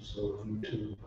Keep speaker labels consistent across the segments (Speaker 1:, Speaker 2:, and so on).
Speaker 1: So YouTube.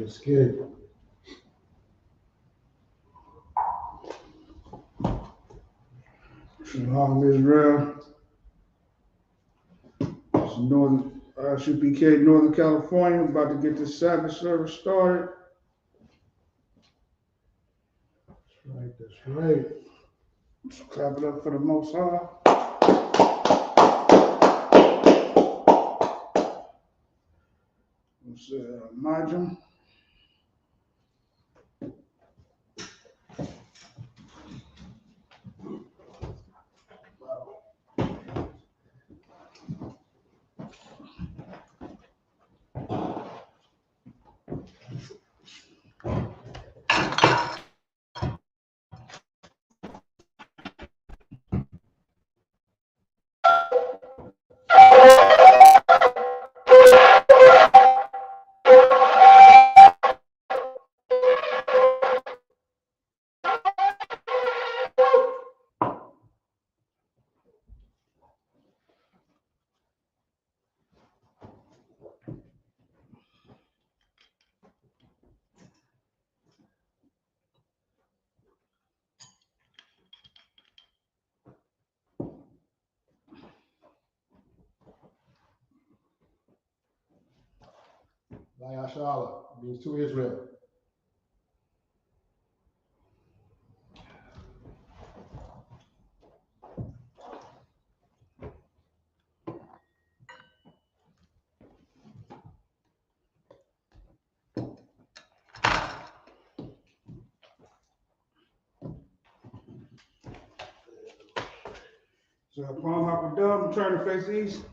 Speaker 1: Let's get it. Shalom Israel. It's should be Northern California. We're about to get the Sabbath service started. That's right. Let's clap it up for the Most High. Let's Majum.
Speaker 2: Vayashala means to Israel.
Speaker 1: So upon Hakadam, turn to face east.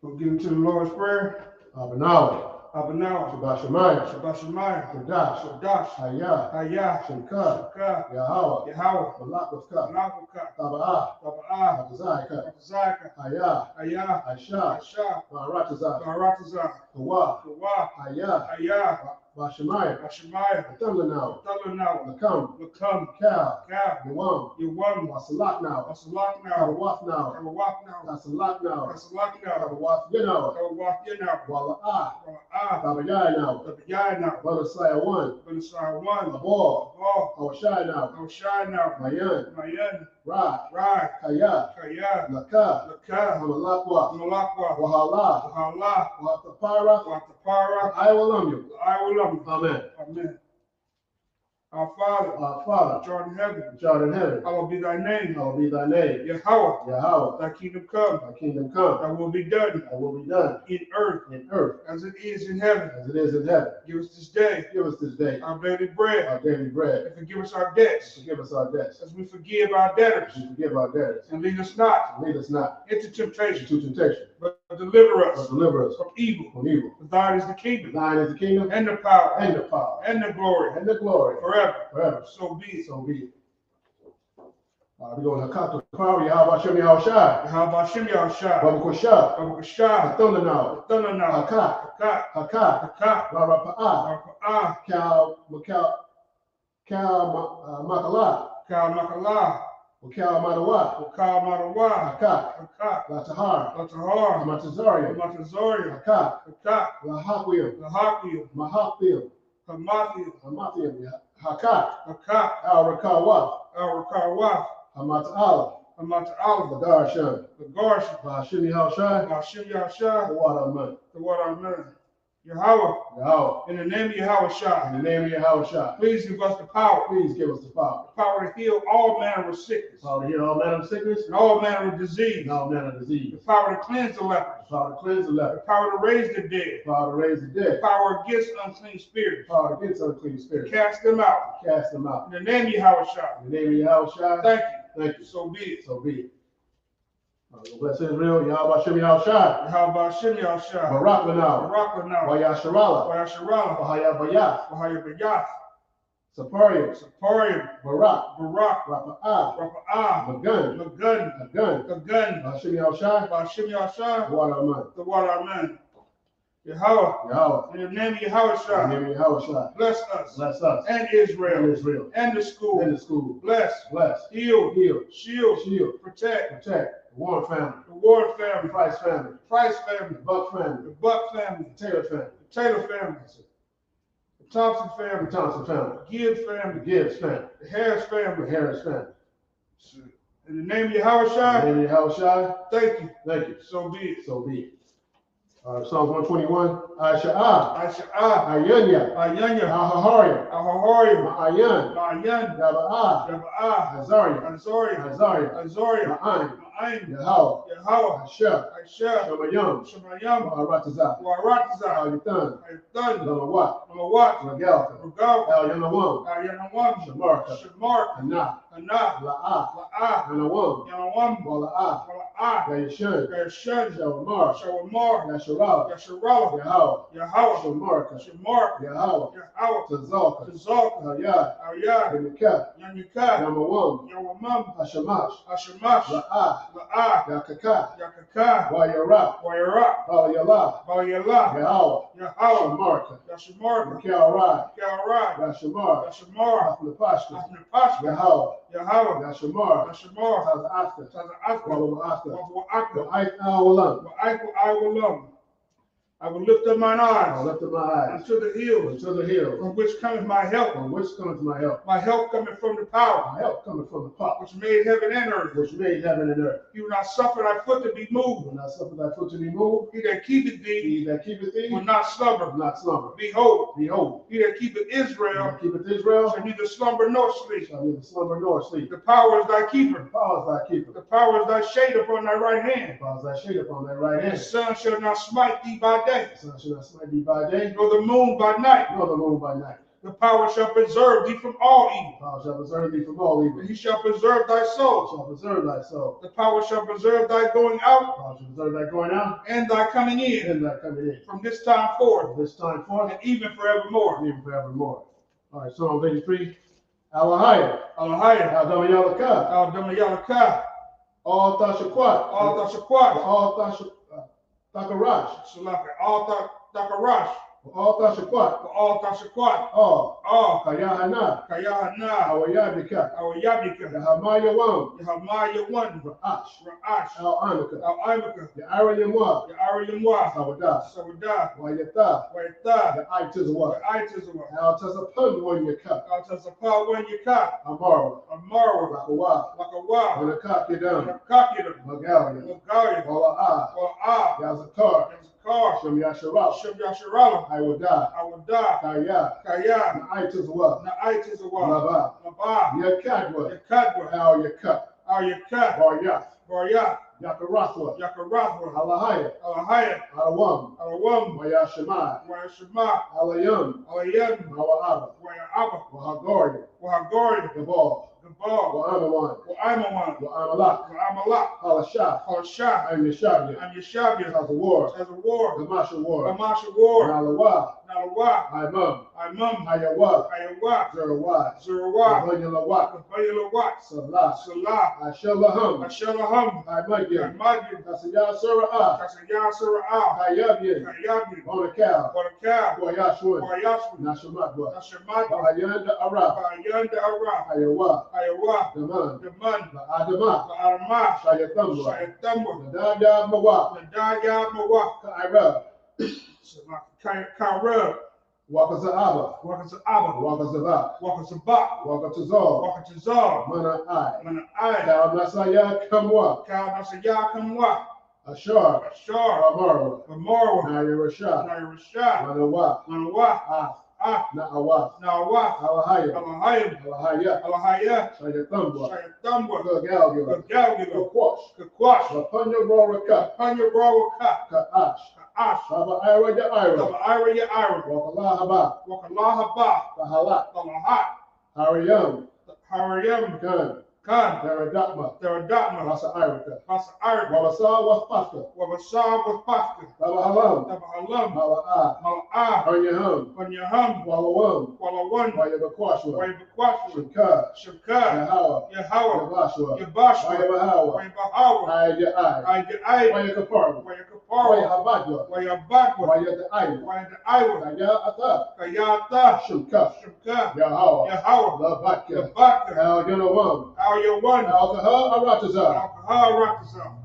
Speaker 1: We'll get into the Lord's Prayer.
Speaker 2: Abanawi.
Speaker 1: Abanaw.
Speaker 2: Shabbat Shemayim.
Speaker 1: Shabbat Shemayim.
Speaker 2: Kodash.
Speaker 1: Kodash.
Speaker 2: Hayah.
Speaker 1: Hayah.
Speaker 2: Shemka.
Speaker 1: Shemka.
Speaker 2: Yahweh.
Speaker 1: Yahweh.
Speaker 2: Malakavka.
Speaker 1: Malakavka.
Speaker 2: Taba'ah.
Speaker 1: Taba'ah.
Speaker 2: Hatazayaka.
Speaker 1: Hatazayaka.
Speaker 2: Hayah.
Speaker 1: Hayah.
Speaker 2: Aisha.
Speaker 1: Asha.
Speaker 2: Ma'aratazah.
Speaker 1: Baratazah.
Speaker 2: Hawa.
Speaker 1: Hawa.
Speaker 2: Hayah.
Speaker 1: Hayah.
Speaker 2: Bashemayim.
Speaker 1: Hashemayim.
Speaker 2: Atamlanao.
Speaker 1: Talanaw.
Speaker 2: Lakam.
Speaker 1: Lakam.
Speaker 2: Cal.
Speaker 1: Cal.
Speaker 2: Yawam.
Speaker 1: Yawam.
Speaker 2: Wasalaknao.
Speaker 1: Wasalaknaw.
Speaker 2: Kawafnao.
Speaker 1: Kawafnaw.
Speaker 2: Kasalaknao.
Speaker 1: Kasalaknaw.
Speaker 2: Kawafyanaw.
Speaker 1: Kawafyanaw.
Speaker 2: Wala'ah.
Speaker 1: Wala'ah.
Speaker 2: Tabayayanaw.
Speaker 1: Tabayayanaw.
Speaker 2: Banasaya 1.
Speaker 1: Banasaya 1.
Speaker 2: Abor.
Speaker 1: Abor.
Speaker 2: Hawashayanaw.
Speaker 1: Hawashayanaw.
Speaker 2: Mayan.
Speaker 1: Mayan.
Speaker 2: Ra,
Speaker 1: Rai,
Speaker 2: Kaya,
Speaker 1: Kaya,
Speaker 2: Laka,
Speaker 1: Laka,
Speaker 2: Hamalakwa,
Speaker 1: Malakwa,
Speaker 2: Wahala,
Speaker 1: Wahala,
Speaker 2: Watapara,
Speaker 1: Watapara,
Speaker 2: Iwalamyu.
Speaker 1: Iwalam.
Speaker 2: Amen.
Speaker 1: Amen. Our Father,
Speaker 2: Our Father,
Speaker 1: which art in heaven,
Speaker 2: which art in heaven,
Speaker 1: hallowed be thy name.
Speaker 2: hallowed be thy name.
Speaker 1: Yahweh,
Speaker 2: Yahweh,
Speaker 1: thy kingdom come,
Speaker 2: thy kingdom come,
Speaker 1: thy will be done
Speaker 2: thy will be done
Speaker 1: in earth
Speaker 2: in earth
Speaker 1: as it is in heaven.
Speaker 2: as it is in heaven.
Speaker 1: Give us this day
Speaker 2: Give us this day
Speaker 1: our daily bread,
Speaker 2: our daily bread.
Speaker 1: and forgive us our debts
Speaker 2: Forgive us our debts
Speaker 1: as we forgive our debtors.
Speaker 2: as we forgive our debtors.
Speaker 1: And lead us not
Speaker 2: And lead us not
Speaker 1: into temptation,
Speaker 2: into temptation,
Speaker 1: but deliver
Speaker 2: but
Speaker 1: us
Speaker 2: deliver us
Speaker 1: from evil.
Speaker 2: from evil.
Speaker 1: For thine is the kingdom,
Speaker 2: Thine is the kingdom
Speaker 1: and the power,
Speaker 2: and the power
Speaker 1: and the glory,
Speaker 2: and the glory
Speaker 1: forever.
Speaker 2: forever.
Speaker 1: So be it.
Speaker 2: So be it. We're going to cut the power. Yahweh Shem Yahushai.
Speaker 1: How about Shem Yahushua?
Speaker 2: Babu Kusha.
Speaker 1: Babakashah,
Speaker 2: Thunder now.
Speaker 1: Thunder now,
Speaker 2: Haka.
Speaker 1: Hakat,
Speaker 2: Haka.
Speaker 1: Hakat,
Speaker 2: Rarapa'a.
Speaker 1: Arpa'ah,
Speaker 2: Cal Makala.
Speaker 1: Kal Makalah,
Speaker 2: Cal Madawa.
Speaker 1: Kal Marawa,
Speaker 2: Haka.
Speaker 1: Hakat,
Speaker 2: Latahar.
Speaker 1: Latahar,
Speaker 2: Amatazaria.
Speaker 1: Matazoria,
Speaker 2: Haka.
Speaker 1: Hakat,
Speaker 2: Lahakwim.
Speaker 1: Lahakiel,
Speaker 2: Mahapim.
Speaker 1: Hamathiel,
Speaker 2: Hamathim. Haka.
Speaker 1: Hakat,
Speaker 2: Al-Rakawa.
Speaker 1: Al-Rakawah,
Speaker 2: Hamata'ala.
Speaker 1: Hamata'al,
Speaker 2: Lagarshan.
Speaker 1: the Garsh,
Speaker 2: Bahashim Yahushai.
Speaker 1: Hashem Yahushua,
Speaker 2: The water of man.
Speaker 1: the water of man. Yahweh,
Speaker 2: Yahweh.
Speaker 1: in the name of Yahushua,
Speaker 2: In the name of Yahushai.
Speaker 1: please give us the power,
Speaker 2: Please give us the power.
Speaker 1: power to heal all manner of sickness,
Speaker 2: Power to heal all manner of sickness
Speaker 1: and all manner of disease,
Speaker 2: and all manner of
Speaker 1: the
Speaker 2: disease.
Speaker 1: power to cleanse the lepers,
Speaker 2: Power to cleanse the
Speaker 1: the
Speaker 2: leper.
Speaker 1: power to raise the dead,
Speaker 2: Power to raise the
Speaker 1: the
Speaker 2: dead.
Speaker 1: power against unclean spirits,
Speaker 2: Power against unclean
Speaker 1: to
Speaker 2: spirits.
Speaker 1: cast them out.
Speaker 2: Cast them out.
Speaker 1: In the name of Yahushua,
Speaker 2: In the name of Yahushua.
Speaker 1: thank
Speaker 2: Thank
Speaker 1: you.
Speaker 2: you.
Speaker 1: So be it.
Speaker 2: So be it. Bless Israel. Yahweh Shem Yahushai.
Speaker 1: How about Shem Yahushua?
Speaker 2: Barak Lanao.
Speaker 1: Barak Lanao,
Speaker 2: Vayasharala.
Speaker 1: Vayasharala,
Speaker 2: Bahaya Bayas.
Speaker 1: Vahayabayah,
Speaker 2: Saparium.
Speaker 1: Saparium,
Speaker 2: Barak.
Speaker 1: Barak,
Speaker 2: Rapa'ah.
Speaker 1: Rapa'ah,
Speaker 2: Magun.
Speaker 1: Magun,
Speaker 2: Magun.
Speaker 1: Magun,
Speaker 2: Hashem Yahushai.
Speaker 1: Hashem Yahushua,
Speaker 2: Water of man.
Speaker 1: the water of man. Yahweh,
Speaker 2: Yahweh.
Speaker 1: in the name of
Speaker 2: In the
Speaker 1: Yahushua,
Speaker 2: name of Yahushai.
Speaker 1: bless us
Speaker 2: Bless us.
Speaker 1: and
Speaker 2: And
Speaker 1: Israel
Speaker 2: Israel.
Speaker 1: and the school.
Speaker 2: And the school.
Speaker 1: Bless,
Speaker 2: Bless.
Speaker 1: heal,
Speaker 2: Heal.
Speaker 1: shield,
Speaker 2: Shield.
Speaker 1: protect
Speaker 2: Protect. The Warren family.
Speaker 1: the Ward
Speaker 2: The
Speaker 1: family,
Speaker 2: Price family.
Speaker 1: Price
Speaker 2: The
Speaker 1: family,
Speaker 2: Buck
Speaker 1: the
Speaker 2: family.
Speaker 1: Buck family,
Speaker 2: The Taylor family.
Speaker 1: the Taylor family, the Thompson
Speaker 2: The
Speaker 1: family,
Speaker 2: Thompson family.
Speaker 1: the Gibbs
Speaker 2: The
Speaker 1: family,
Speaker 2: Gibbs family.
Speaker 1: the Harris
Speaker 2: The
Speaker 1: family.
Speaker 2: Harris family.
Speaker 1: In the name of
Speaker 2: In
Speaker 1: Yahushua,
Speaker 2: the name of Yahushai.
Speaker 1: thank you.
Speaker 2: Thank you.
Speaker 1: So be it.
Speaker 2: So be it. Psalms 121. Aisha'ah.
Speaker 1: Aisha'ah,
Speaker 2: Ayanya.
Speaker 1: Ayanya,
Speaker 2: Ahaharia.
Speaker 1: Ahoharim,
Speaker 2: Ma'ayan.
Speaker 1: Ma'ayan,
Speaker 2: Yaba'ah.
Speaker 1: Jaba'ah,
Speaker 2: Azaria.
Speaker 1: Azoria,
Speaker 2: Azaria.
Speaker 1: Azoria,
Speaker 2: Ma'ayin.
Speaker 1: Ma'ayin,
Speaker 2: Yahweh.
Speaker 1: Yahweh,
Speaker 2: Asher.
Speaker 1: Aisha,
Speaker 2: Shamayam.
Speaker 1: Shemayam,
Speaker 2: Ma'aratazah.
Speaker 1: Waratza,
Speaker 2: Ayutan.
Speaker 1: Ayathan,
Speaker 2: Lamawat.
Speaker 1: Amawat,
Speaker 2: Ragalta.
Speaker 1: Rugal,
Speaker 2: Al-Yanawam.
Speaker 1: Ayanawam,
Speaker 2: Shamarka.
Speaker 1: Shamark,
Speaker 2: Anah.
Speaker 1: Anah,
Speaker 2: La'ah.
Speaker 1: La'ah,
Speaker 2: Yanawam.
Speaker 1: Yanawam,
Speaker 2: Wala'ah.
Speaker 1: Wala'ah,
Speaker 2: Yayashan.
Speaker 1: Yashan,
Speaker 2: Shawamar.
Speaker 1: Shawamar,
Speaker 2: Yasharal.
Speaker 1: Yasharala,
Speaker 2: Yahweh.
Speaker 1: Yahweh,
Speaker 2: Shamarka.
Speaker 1: Shamark,
Speaker 2: Yahweh.
Speaker 1: Yahweh,
Speaker 2: Tazalka.
Speaker 1: Tazalka,
Speaker 2: Hayad.
Speaker 1: Ayad,
Speaker 2: Yamika.
Speaker 1: Yanika,
Speaker 2: Yamawam.
Speaker 1: Yawamam,
Speaker 2: Hashamash.
Speaker 1: Ashamash,
Speaker 2: La'ah.
Speaker 1: La'ah,
Speaker 2: Yakaka.
Speaker 1: Yakaka,
Speaker 2: Wayara.
Speaker 1: Wayara,
Speaker 2: Balayala.
Speaker 1: Balayala,
Speaker 2: Yahweh.
Speaker 1: Yahweh,
Speaker 2: Shamarka.
Speaker 1: Yashamarka,
Speaker 2: Kalrai.
Speaker 1: Kalrai,
Speaker 2: Yashamar.
Speaker 1: Yashamar,
Speaker 2: Afnapashka.
Speaker 1: Asnapashka,
Speaker 2: Yahweh.
Speaker 1: Yahweh,
Speaker 2: Yashamar.
Speaker 1: Yashamar,
Speaker 2: Tazasta.
Speaker 1: Taza'aka,
Speaker 2: Wawa'aka.
Speaker 1: Wahu'aka,
Speaker 2: Wa'ait awalam.
Speaker 1: I will love. I will lift up mine
Speaker 2: I
Speaker 1: eyes
Speaker 2: lift up my eyes
Speaker 1: unto the hills,
Speaker 2: unto the hills,
Speaker 1: from which cometh my help.
Speaker 2: from which cometh my help.
Speaker 1: My help cometh from the power,
Speaker 2: My help cometh from the power
Speaker 1: which made heaven and earth.
Speaker 2: which made heaven and earth.
Speaker 1: He will not suffer thy foot to be moved.
Speaker 2: When I suffer thy foot to be moved,
Speaker 1: He that keepeth thee
Speaker 2: he that keepeth thee
Speaker 1: will not slumber.
Speaker 2: will not slumber.
Speaker 1: Behold,
Speaker 2: Behold,
Speaker 1: he that keepeth
Speaker 2: he
Speaker 1: Israel
Speaker 2: that keepeth Israel
Speaker 1: shall neither slumber nor sleep.
Speaker 2: shall neither slumber nor sleep.
Speaker 1: The power is thy keeper.
Speaker 2: The power is thy keeper.
Speaker 1: The power is thy shade upon thy right
Speaker 2: The
Speaker 1: hand.
Speaker 2: power is thy shade upon thy right
Speaker 1: And the
Speaker 2: hand.
Speaker 1: sun shall not smite thee by day,
Speaker 2: The sun shall not smite thee by day,
Speaker 1: nor the moon by night.
Speaker 2: nor the moon by night.
Speaker 1: The power shall preserve thee from all
Speaker 2: The
Speaker 1: evil.
Speaker 2: power shall preserve thee from all evil.
Speaker 1: And he shall preserve thy
Speaker 2: It
Speaker 1: soul.
Speaker 2: shall preserve thy soul.
Speaker 1: The power shall preserve thy going out
Speaker 2: The power shall preserve thy going out
Speaker 1: and thy coming in
Speaker 2: and thy coming in.
Speaker 1: from this time forth
Speaker 2: From this time forth,
Speaker 1: and even forevermore.
Speaker 2: and even forevermore. All right, Psalm 83. Alahaya.
Speaker 1: Alahaya,
Speaker 2: Al-Damayalaka.
Speaker 1: Al-Damayalaka,
Speaker 2: All Tashakwat.
Speaker 1: Al-Tashakwat,
Speaker 2: All Takarash.
Speaker 1: Salaka, Al-Takarash,
Speaker 2: وآتا شكوات
Speaker 1: وآتا شكوات
Speaker 2: كياهنا
Speaker 1: كياهنا
Speaker 2: أويابك
Speaker 1: أويابك
Speaker 2: يهما يوام
Speaker 1: يهما يوان
Speaker 2: رأش
Speaker 1: رعاش
Speaker 2: أوانك
Speaker 1: أوامك
Speaker 2: يأرل يموا
Speaker 1: يعار يموا
Speaker 2: سودا
Speaker 1: سودا
Speaker 2: ويتا
Speaker 1: ويتا
Speaker 2: يأيتزوا
Speaker 1: وعيتزوا
Speaker 2: أوتزapun when you cut
Speaker 1: أتزفا when you cut
Speaker 2: Amara
Speaker 1: Amara
Speaker 2: Lakawa
Speaker 1: Lakawa
Speaker 2: when the cock you down
Speaker 1: Kakira
Speaker 2: Magalia
Speaker 1: Magalia
Speaker 2: Wala Yazatar
Speaker 1: Yazakar
Speaker 2: Shem Yasharab
Speaker 1: Shem Yasharala
Speaker 2: I will die
Speaker 1: I will die
Speaker 2: Kaya
Speaker 1: Kaya
Speaker 2: Naitazwa
Speaker 1: Naitazwa
Speaker 2: Lava
Speaker 1: Laba
Speaker 2: Yakadwa
Speaker 1: Yakadwa
Speaker 2: How you cut
Speaker 1: Al Yakat
Speaker 2: Baryath
Speaker 1: Barya
Speaker 2: Yakarathwa
Speaker 1: Yakarathwa
Speaker 2: Alahaya
Speaker 1: Alahaya
Speaker 2: Alawam
Speaker 1: Alawam
Speaker 2: Wayashemai
Speaker 1: Wayashema
Speaker 2: Alayam
Speaker 1: Alayam
Speaker 2: Mawa'aba
Speaker 1: Wayaba
Speaker 2: Wahagoria
Speaker 1: Wahagori
Speaker 2: Gabal
Speaker 1: Gabal
Speaker 2: Wa'amawan
Speaker 1: Wa'amawan
Speaker 2: Wa'amalak
Speaker 1: Wa'amalak
Speaker 2: Halashah
Speaker 1: Halashah
Speaker 2: and Yeshabia
Speaker 1: and Yeshabia
Speaker 2: as a war
Speaker 1: as a war
Speaker 2: Gamasha war
Speaker 1: Gamasha war
Speaker 2: Nalawa
Speaker 1: Nalawa
Speaker 2: Imam
Speaker 1: Imam
Speaker 2: Ayawa
Speaker 1: Ayawa
Speaker 2: Zerawat
Speaker 1: Zerawat
Speaker 2: Abanyalawat
Speaker 1: Kabayalawat
Speaker 2: Salah
Speaker 1: Salah
Speaker 2: Ashalaham
Speaker 1: Ashalaham
Speaker 2: Imagyam
Speaker 1: Imagine
Speaker 2: Kasaya Surah
Speaker 1: Kasaya Sarah
Speaker 2: Hayabyan
Speaker 1: Kayabi
Speaker 2: on a cow
Speaker 1: Bonaka
Speaker 2: Boyashwin
Speaker 1: Boyashwi
Speaker 2: Nashamatwa
Speaker 1: Nashamata
Speaker 2: Ayanda Arab
Speaker 1: Ayanda Ara
Speaker 2: Ayawa
Speaker 1: Ayawa
Speaker 2: Daman
Speaker 1: Daman
Speaker 2: Adama
Speaker 1: Arma
Speaker 2: Shayatamba
Speaker 1: Shayatamba
Speaker 2: Nadaya Mawa
Speaker 1: Nadaya Mawa
Speaker 2: Kaira
Speaker 1: Kara
Speaker 2: Wakazaaba
Speaker 1: Wakazaaba
Speaker 2: Wakazaba
Speaker 1: Wakazaba
Speaker 2: Wakatazal
Speaker 1: Wakatazar
Speaker 2: Mana I
Speaker 1: Mana I
Speaker 2: Kamasaya Kamwa
Speaker 1: Kanasaya Kamwa
Speaker 2: Ashar
Speaker 1: Ashar
Speaker 2: Amarwa
Speaker 1: Amorwa
Speaker 2: Nari Rasha
Speaker 1: Nairasha
Speaker 2: Manawa
Speaker 1: Manawa
Speaker 2: Na'awa
Speaker 1: Nawa
Speaker 2: Alahaya
Speaker 1: Alahayim
Speaker 2: Alahaya
Speaker 1: Alahaya
Speaker 2: Shayatambwa
Speaker 1: Shayatambwa
Speaker 2: Galgula
Speaker 1: Galgula
Speaker 2: Kakwash
Speaker 1: Kakwash
Speaker 2: Lapanya Roraka
Speaker 1: Panya Rawaka
Speaker 2: Ka'ash
Speaker 1: Ash
Speaker 2: Baba Ira Ya Ira
Speaker 1: Taba Ira Ya Ira
Speaker 2: Wakalahaba
Speaker 1: Wakalahaba
Speaker 2: Kahalat
Speaker 1: Talahat
Speaker 2: Hariyam
Speaker 1: Harayam
Speaker 2: Kan
Speaker 1: Khan
Speaker 2: Daradakma
Speaker 1: Teradatma
Speaker 2: Rasa Irika
Speaker 1: Basa Ira
Speaker 2: Wabasa Waspasta
Speaker 1: Wabasab with Pasta
Speaker 2: Baba Halam
Speaker 1: Taba Halam
Speaker 2: Mala'a
Speaker 1: Mala'ah
Speaker 2: Hanyaham
Speaker 1: Panyaham
Speaker 2: Walawam
Speaker 1: Walawan
Speaker 2: Wayabakwashwa
Speaker 1: Wayabakwashwa
Speaker 2: Shimka
Speaker 1: Shakar
Speaker 2: Yahawa
Speaker 1: Yahawa
Speaker 2: Yabashwa
Speaker 1: Yabashwa
Speaker 2: Wayabahawa
Speaker 1: Wayabahawa
Speaker 2: Ayya
Speaker 1: Ayai
Speaker 2: Wayakaparwa
Speaker 1: Wayakapara
Speaker 2: Wayahabadwa
Speaker 1: Wayabadwa
Speaker 2: Wayadaiwa
Speaker 1: Wayadaiwa
Speaker 2: Kaya Ata
Speaker 1: Kayata
Speaker 2: Shimka
Speaker 1: Shakar
Speaker 2: Yahawa
Speaker 1: Yahawa
Speaker 2: Labaka
Speaker 1: Yabaka
Speaker 2: Al Yanawam
Speaker 1: Al Yawan
Speaker 2: Alkaha Aratazar
Speaker 1: Alkahar Rakazal.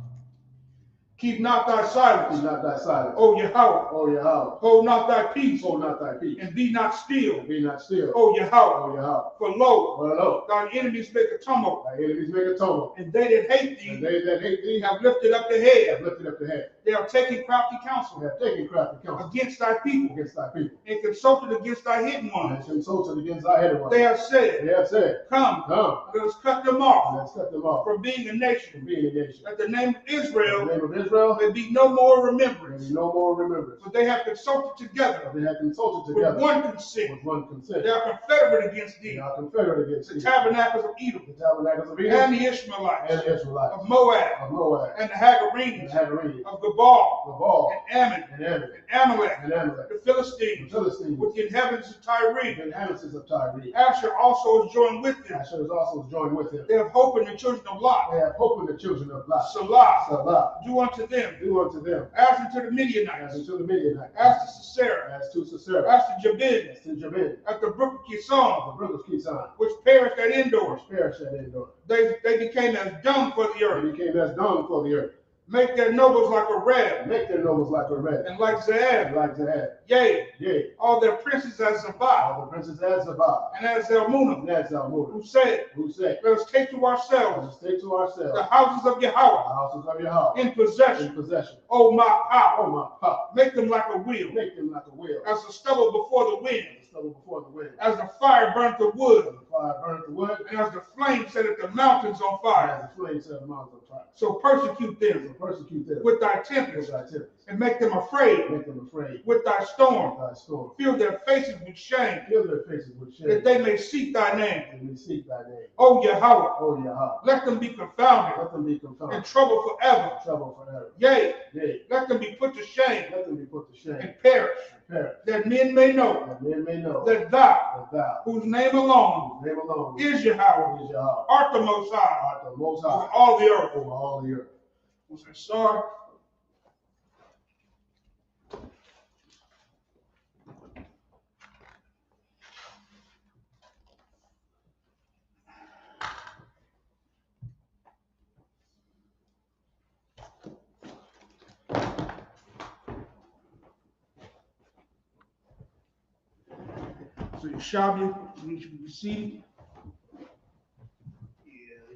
Speaker 1: Keep not thy
Speaker 2: Be
Speaker 1: silence,
Speaker 2: not thy silence
Speaker 1: O Yahweh.
Speaker 2: O Yahweh
Speaker 1: Hold not thy peace,
Speaker 2: Hold not thy peace
Speaker 1: and be not still,
Speaker 2: Be not still
Speaker 1: O Yahweh.
Speaker 2: O Yahweh
Speaker 1: For lo,
Speaker 2: Well lo
Speaker 1: thine enemies make a tumult,
Speaker 2: Thy enemies make a tumult
Speaker 1: and they that hate
Speaker 2: And
Speaker 1: thee
Speaker 2: they that hate thee
Speaker 1: have lifted up their head.
Speaker 2: have lifted up their head
Speaker 1: They are taking crafty
Speaker 2: They
Speaker 1: counsel
Speaker 2: have taken crafty counsel
Speaker 1: against thy people,
Speaker 2: against thy people
Speaker 1: and consulted against thy hidden
Speaker 2: And
Speaker 1: ones.
Speaker 2: consulted against thy head one
Speaker 1: They have said,
Speaker 2: They have said
Speaker 1: Come,
Speaker 2: Come
Speaker 1: let us cut them off
Speaker 2: Let's cut them off
Speaker 1: from being a nation,
Speaker 2: from being a nation
Speaker 1: that the name of
Speaker 2: In
Speaker 1: Israel
Speaker 2: the name of Israel
Speaker 1: may be no more
Speaker 2: There
Speaker 1: remembrance.
Speaker 2: be no more remembrance
Speaker 1: For they have consulted together
Speaker 2: But they have consulted
Speaker 1: with
Speaker 2: together
Speaker 1: one consent.
Speaker 2: with one consent
Speaker 1: They are confederate against
Speaker 2: They
Speaker 1: thee,
Speaker 2: are confederate against
Speaker 1: the
Speaker 2: thee
Speaker 1: tabernacles of Edom,
Speaker 2: The tabernacles of
Speaker 1: and
Speaker 2: Edom
Speaker 1: the Ishmaelites,
Speaker 2: and the Israelites
Speaker 1: of Moab,
Speaker 2: of Moab
Speaker 1: and the
Speaker 2: and
Speaker 1: Hagarenes,
Speaker 2: the Hagarenes
Speaker 1: of Gabal,
Speaker 2: of Baal
Speaker 1: and Ammon,
Speaker 2: and Ammon
Speaker 1: and Amalek,
Speaker 2: and Amalek
Speaker 1: the
Speaker 2: the
Speaker 1: Philistines,
Speaker 2: Philistines
Speaker 1: with the inhabitants of
Speaker 2: the
Speaker 1: Tyre.
Speaker 2: inhabitants of Tyre
Speaker 1: Asher also is joined with them.
Speaker 2: Asher is also joined with him
Speaker 1: They have hope in the children of
Speaker 2: They
Speaker 1: Lot.
Speaker 2: have hope in the children of Lot
Speaker 1: Salah,
Speaker 2: Salah
Speaker 1: do unto them,
Speaker 2: Do unto them
Speaker 1: as unto the
Speaker 2: as
Speaker 1: Midianites,
Speaker 2: unto the Midianites
Speaker 1: as to Sisera,
Speaker 2: as to Sisera
Speaker 1: as to Jabin,
Speaker 2: as to Jabin
Speaker 1: at the brook of
Speaker 2: the
Speaker 1: Kison,
Speaker 2: brook of Kison
Speaker 1: which perished at Endor.
Speaker 2: which perished at Endor
Speaker 1: They became as dung for the
Speaker 2: They
Speaker 1: earth.
Speaker 2: became as dung for the earth
Speaker 1: Make their nobles like a ram,
Speaker 2: Make their nobles like a red
Speaker 1: and like
Speaker 2: and
Speaker 1: Zahab.
Speaker 2: like Zahab
Speaker 1: Yea,
Speaker 2: Yea
Speaker 1: all their princes as Zabah,
Speaker 2: all the princes as Zabah
Speaker 1: and as Zalmunna,
Speaker 2: and as Zalmunna
Speaker 1: who said,
Speaker 2: who say
Speaker 1: Let us take to
Speaker 2: Let
Speaker 1: ourselves
Speaker 2: us take to ourselves
Speaker 1: the houses of
Speaker 2: the
Speaker 1: Yahweh
Speaker 2: houses of Yahweh
Speaker 1: in possession.
Speaker 2: in possession
Speaker 1: O my power,
Speaker 2: Oh my pop
Speaker 1: make them like a wheel,
Speaker 2: Make them like a wheel
Speaker 1: as the stubble before the wind,
Speaker 2: the stubble before the wind
Speaker 1: as the fire burnt the wood,
Speaker 2: As the fire burnt the wood
Speaker 1: and as the flame set the mountains on
Speaker 2: and
Speaker 1: fire.
Speaker 2: as the flame set the mountains on fire
Speaker 1: So persecute
Speaker 2: So
Speaker 1: them
Speaker 2: persecute them
Speaker 1: with thy
Speaker 2: with
Speaker 1: tempest,
Speaker 2: thy tempest
Speaker 1: and make them afraid
Speaker 2: Make them afraid
Speaker 1: with thy
Speaker 2: with
Speaker 1: storm.
Speaker 2: thy storm
Speaker 1: Fill their faces with shame,
Speaker 2: Fill their faces with shame
Speaker 1: that they may seek thy name.
Speaker 2: and they seek thy name
Speaker 1: O Yahweh,
Speaker 2: O Yahweh
Speaker 1: let them be confounded
Speaker 2: Let them be
Speaker 1: and
Speaker 2: confounded
Speaker 1: troubled forever.
Speaker 2: trouble forever
Speaker 1: Yea,
Speaker 2: Yea
Speaker 1: let them be put to shame
Speaker 2: Let them be put to shame
Speaker 1: and perish,
Speaker 2: and perish
Speaker 1: that men may know
Speaker 2: that men may know
Speaker 1: that thou,
Speaker 2: that thou
Speaker 1: whose name alone
Speaker 2: whose name alone
Speaker 1: is Yahweh,
Speaker 2: is Yahweh
Speaker 1: art the Most High
Speaker 2: art the most
Speaker 1: over
Speaker 2: high
Speaker 1: all the earth.
Speaker 2: over all the earth
Speaker 1: Was I sorry? Officer Ishabi, you should be seated.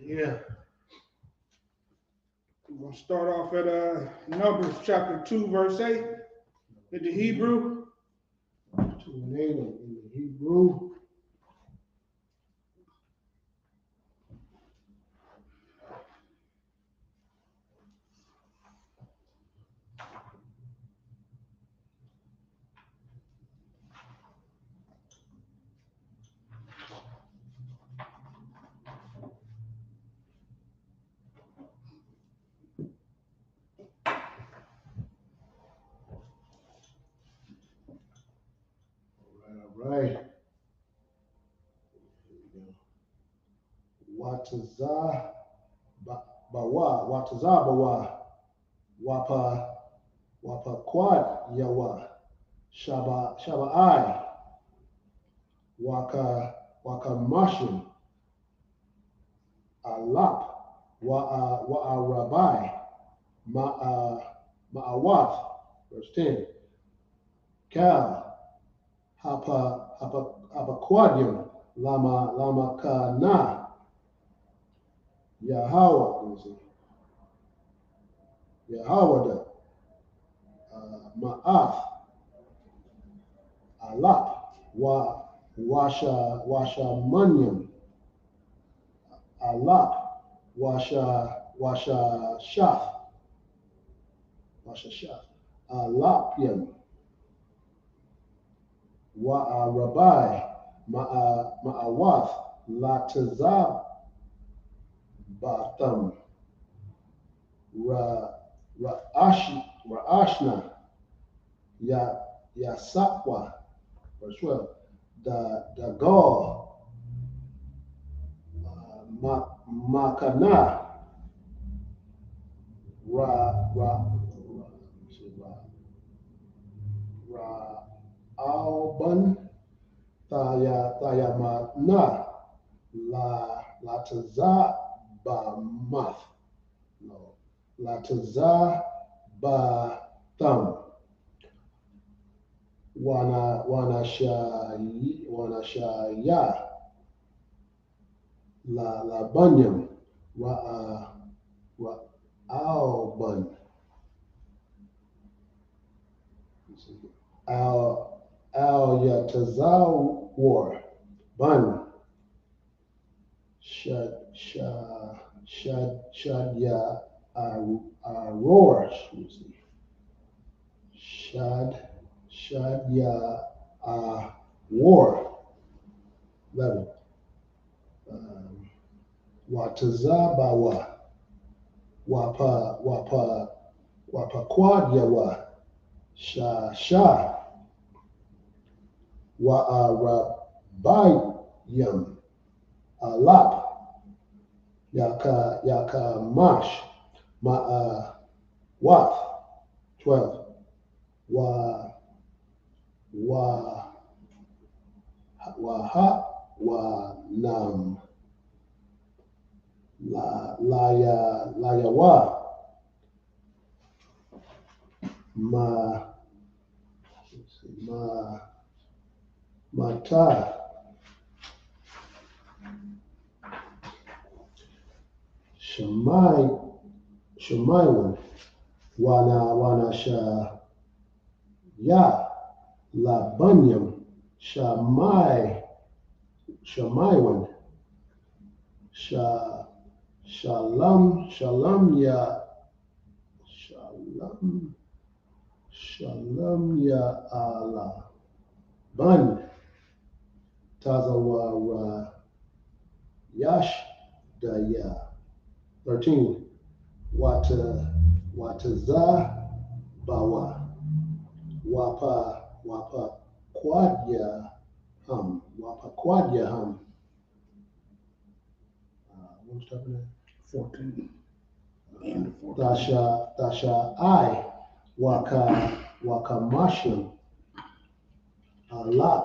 Speaker 1: Yeah. We're going to start off at Numbers chapter 2, verse 8 in the Hebrew.
Speaker 2: 2:8 in the Hebrew. All right. Wataza bawa wapa quad yawa shaba I waka mashim alap wa rabbi ma'awath, verse 10. Cal hapa quadium lama kana Yahweh, Yahweh, Ma'ath, Alap, Washa Munyam, Alap, Washa Shath, Alapian, Rabbi, Ma'awath, Latazab, Batham, Ra'ashna, Yasapwa, verse 12, the Gaul, Makana, Alban, Thayamana, Lataza Bamath, no, Lataza Batham, Wanashaya, Labanyam, Alban, Al Yatazawar, Ban, Shadya Aurora, Shadya War, 11. Watazabawa, Wapa Quadyawa, Sha, Wa'arabayam, Alap, Yaka Mash, Wath, 12. Nam, Layawa, Mata, Shemaywan, Wanasha, Labanyam, Shamaywan, Shalom Allah, Ban, Tazawa Yash Daya, 13. Wataza Bawa, Wapa Quadya Hum, what was talking about?
Speaker 1: 14.
Speaker 2: Tasha I, Waka Mashim, Alap,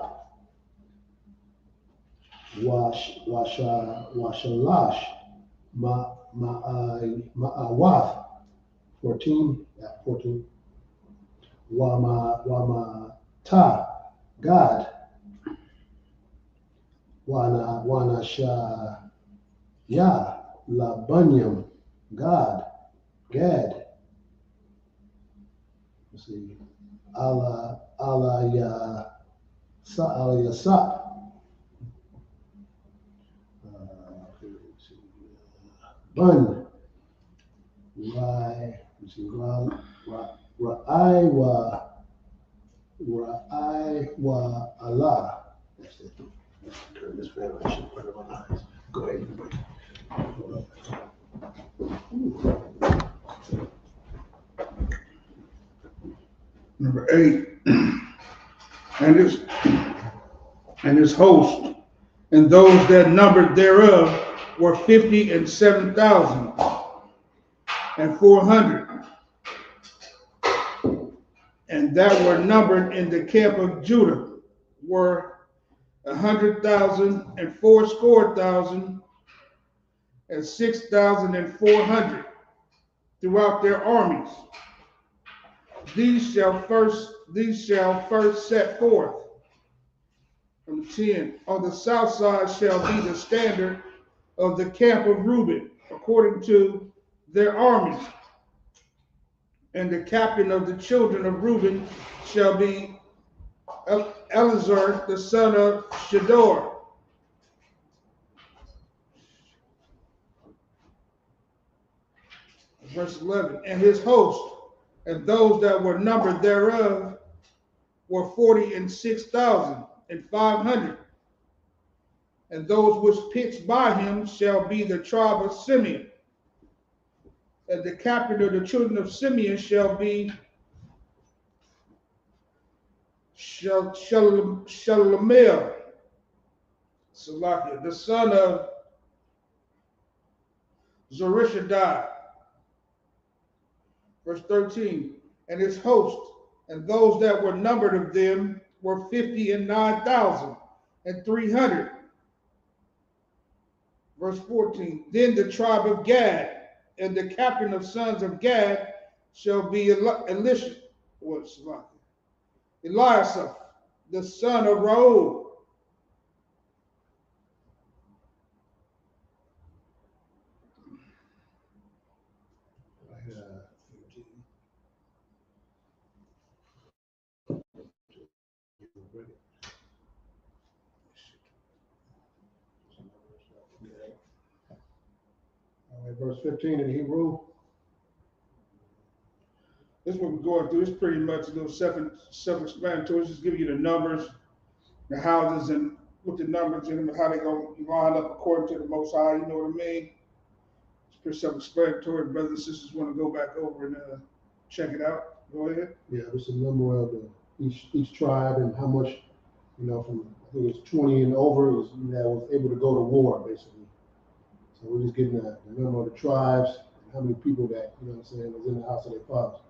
Speaker 2: Washalash, Ma'awath, 14, 14. Wama Ta, God, wana sha ya labanyam Gad. Let's see. Ala ya sa. Bun. Ra'ai wa Allah. That's it. Turn this way. I should put it on eyes. Go ahead.
Speaker 1: Number 8, and his host, and those that numbered thereof were 57,400, and that were numbered in the camp of Judah were 100,000 and fourscore thousand and 6,400 throughout their armies. These shall first set forth. Number 10, on the south side shall be the standard of the camp of Reuben, according to their armies. And the captain of the children of Reuben shall be Eleazar, the son of Shedor. Verse 11, and his host, and those that were numbered thereof, were 46,500. And those which pitched by him shall be the tribe of Simeon. And the captain of the children of Simeon shall be Shalamiel, the son of Zorishadai. Verse 13, and his host, and those that were numbered of them were 59,300. Verse 14, then the tribe of Gad, and the captain of sons of Gad shall be Eliasaph, the son of Raul.
Speaker 2: Verse 15 in Hebrew.
Speaker 1: This is what we're going through. It's pretty much a little self-explanatory. It's just giving you the numbers, the houses, and what the numbers in them, how they going to line up according to the Most High. You know what I mean? It's pretty self-explanatory. Brothers and sisters want to go back over and check it out. Go ahead.
Speaker 2: Yeah, this is a number of each tribe and how much, from I think it's 20 and over was able to go to war basically. So we're just getting the number of the tribes and how many people that, was in the house of their fathers.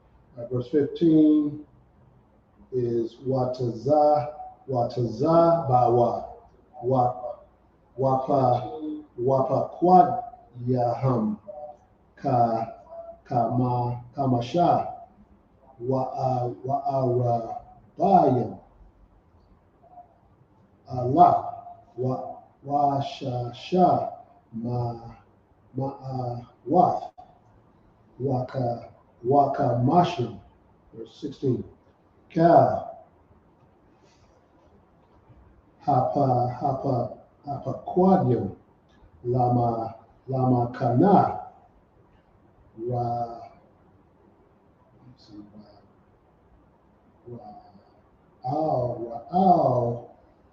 Speaker 2: Verse 15 is Wataza Bawa, Wapa Quad Yaham, Kamasha, Wa'arabayam, Allah, Washasha, Ma'awath, Wakamashim, verse 16. Cal, Hapaquadium, Lama Kana,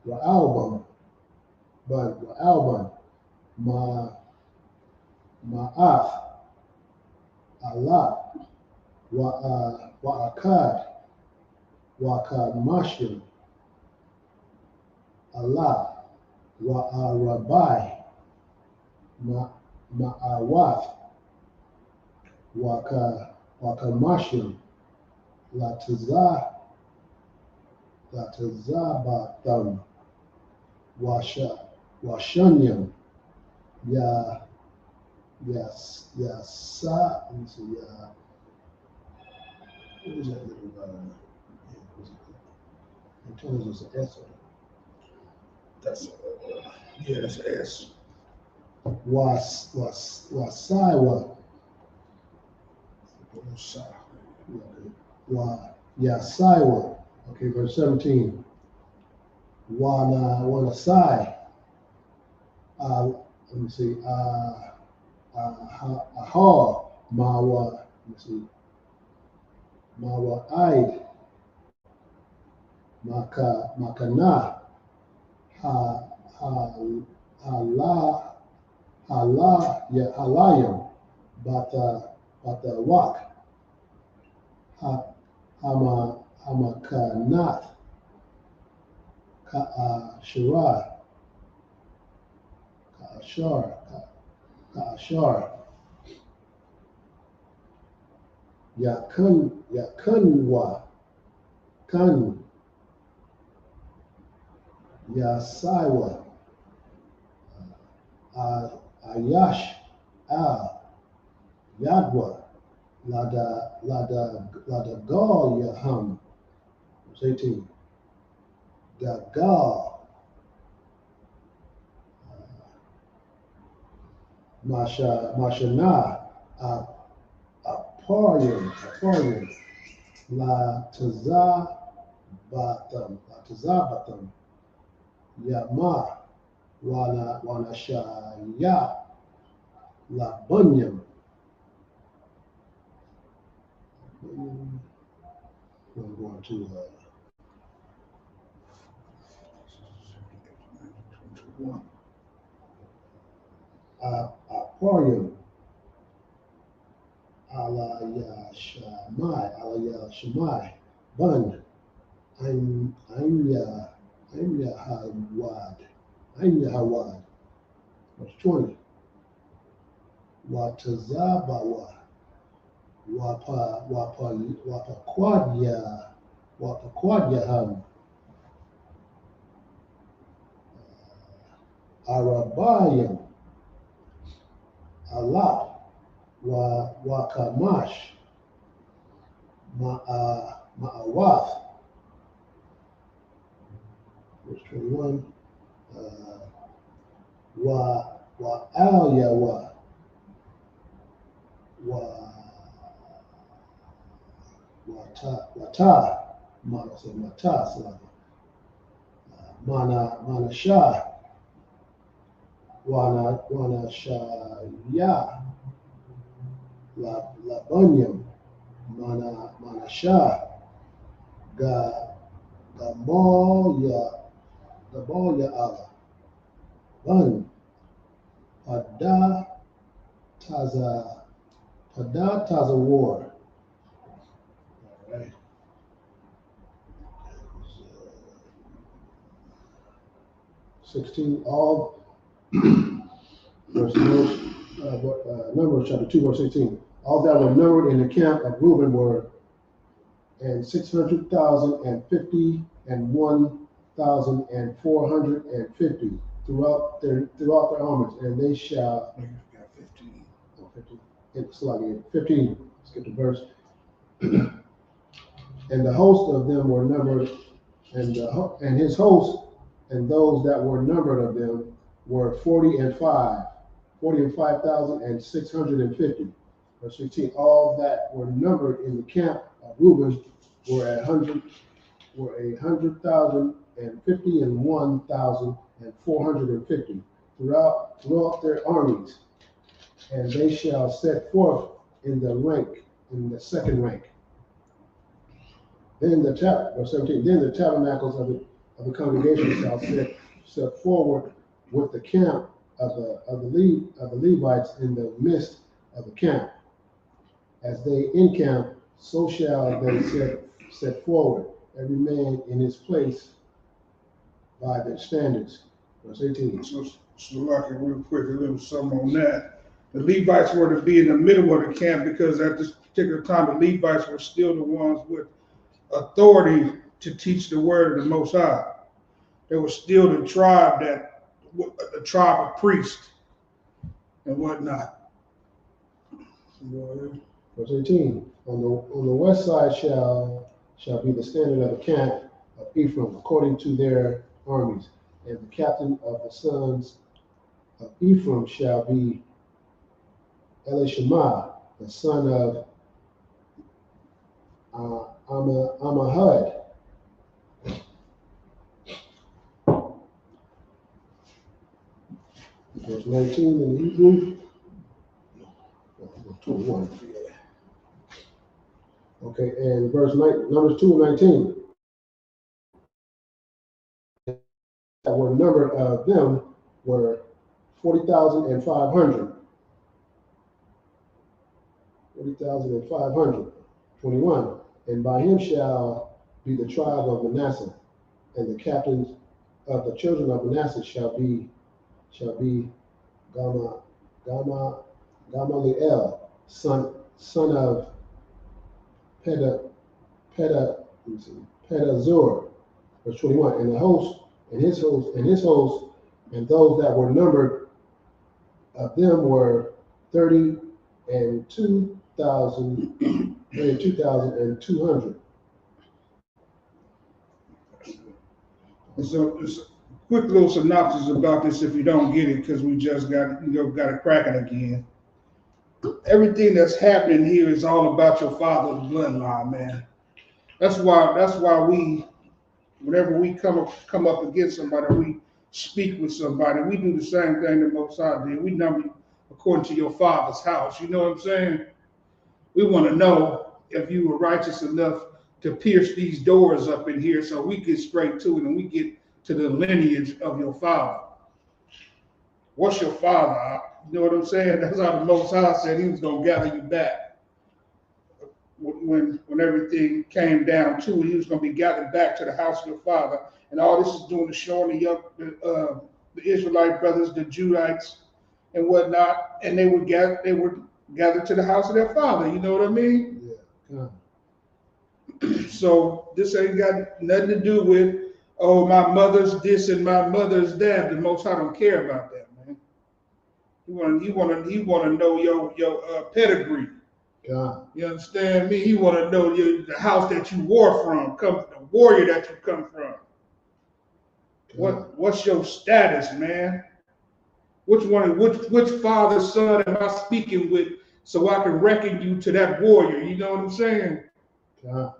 Speaker 2: Ra'alban, Ma'ath, Allah, Wa'akad, Wakamashim, Allah, Wa'arabai, Ma'awath, Wakamashim, Latazabatham, Washanyam, Yasa, let me see, what is that little, intelligence of S? That's
Speaker 1: Yeah, that's S.
Speaker 2: Wasaiwa. Yasaiwa. Okay, verse 17. Wanasai. Let me see. Aha. Mawa. Let me see. Mawa Aid. Makana. Halayam. Bata Wak. Hamakanath. Kaashar. Kaashar. Yakunwa. Kan. Yasaiwa. Ayash. Al. Yadwa. Lada Gal Yaham. Verse 18. Gagal. Mashana. Aparium. La Tazabatam. Yama. Wanashaya. La Bunyam. I'm going to Aparium. Alayashamai. Bun. I'm Yahawad. Verse 20. Watazabawa. Wapakwadyaham. Arabayam. Allah. Wakamash. Ma'awath. Verse 21. Wa'alyawa. Manashah. Wanashaya. Labunyam. Manashah. Gamoya Allah. Bun. Taza war. All right. Uh, 16. All Numbers chapter 2, verse 16. All that were numbered in the camp of Reuben were 600,050 and 1,450 throughout their armies, and they shall. 15. Oh, 15. It's like 15. Skip the verse. And the host of them were numbered, and his host, and those that were numbered of them were 45,650. Verse 15. All that were numbered in the camp of Reuben were 100,050 and 1,450 throughout their armies, and they shall set forth in the second rank. Then verse 17. Then the tabernacles of the congregation shall set forward with the camp of the Levites in the midst of the camp. As they encamp, so shall they set forward, every man in his place by their standards. Verse 18.
Speaker 1: So like it real quick, a little something on that. The Levites were to be in the middle of the camp because at this particular time, the Levites were still the ones with authority to teach the word of the Most High. They were still the tribe of priests and whatnot.
Speaker 2: Verse 18. On the west side shall be the standard of the camp of Ephraim, according to their armies. And the captain of the sons of Ephraim shall be Elishama, the son of Ammihud. Verse 19 in the Hebrew. 21. Okay, and Numbers 2:19. That were numbered of them were 40,500. 40,500. 21. And by him shall be the tribe of Manasseh, and the captains of the children of Manasseh shall be Gamaliel, son of Pedazur. Verse 21. And his host, and those that were numbered of them were 32,200.
Speaker 1: So, just a quick little synopsis about this if you don't get it, because we just got it cracking again. Everything that's happening here is all about your father's bloodline, man. That's why we, whenever we come up against somebody, we speak with somebody, we do the same thing that Most High did. We number you according to your father's house. You know what I'm saying? We want to know if you were righteous enough to pierce these doors up in here, so we get straight to it and we get to the lineage of your father. What's your father? You know what I'm saying? That's how the Most High said he was going to gather you back. When everything came down to it, he was going to be gathered back to the house of your father. And all this is doing is showing the Israelite brothers, the Judites and whatnot, and they were gathered to the house of their father. You know what I mean?
Speaker 2: Yeah.
Speaker 1: So this ain't got nothing to do with, oh, my mother's this and my mother's that. The Most High don't care about that, man. He want to know your pedigree.
Speaker 2: God.
Speaker 1: You understand me? He want to know the house that you war from, the warrior that you come from. What's your status, man? Which father's son am I speaking with, so I can reckon you to that warrior? You know what I'm saying?
Speaker 2: God.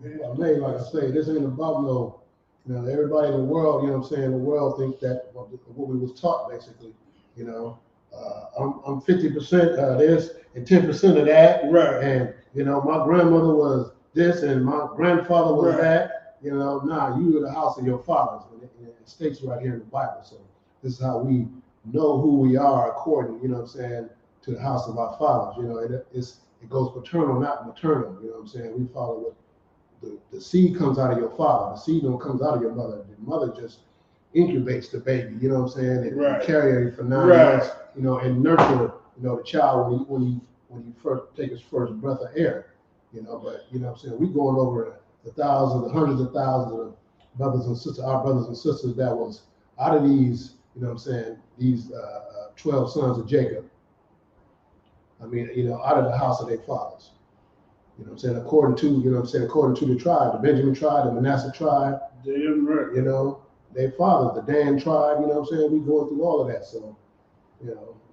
Speaker 2: Like I say, this ain't about everybody in the world, you know what I'm saying, the world think that what we was taught basically, I'm 50% of this and 10% of that.
Speaker 1: Right.
Speaker 2: And, my grandmother was this and my grandfather was that. You were the house of your fathers. And it states right here in the Bible. So this is how we know who we are according, to the house of our fathers. It goes paternal, not maternal. You know what I'm saying? We follow what the seed comes out of your father. The seed don't comes out of your mother. The mother just incubates the baby. You know what I'm saying? And carry it for 9 months. And nurture the child when he first take his first breath of air. But you know what I'm saying? We going over the thousands, the hundreds of thousands of brothers and sisters, our brothers and sisters that was out of these, these 12 sons of Jacob. Out of the house of their fathers. According to, according to the tribe, the Benjamin tribe, the Manasseh tribe.
Speaker 1: Damn right.
Speaker 2: Their fathers, the Dan tribe, we going through all of that. So,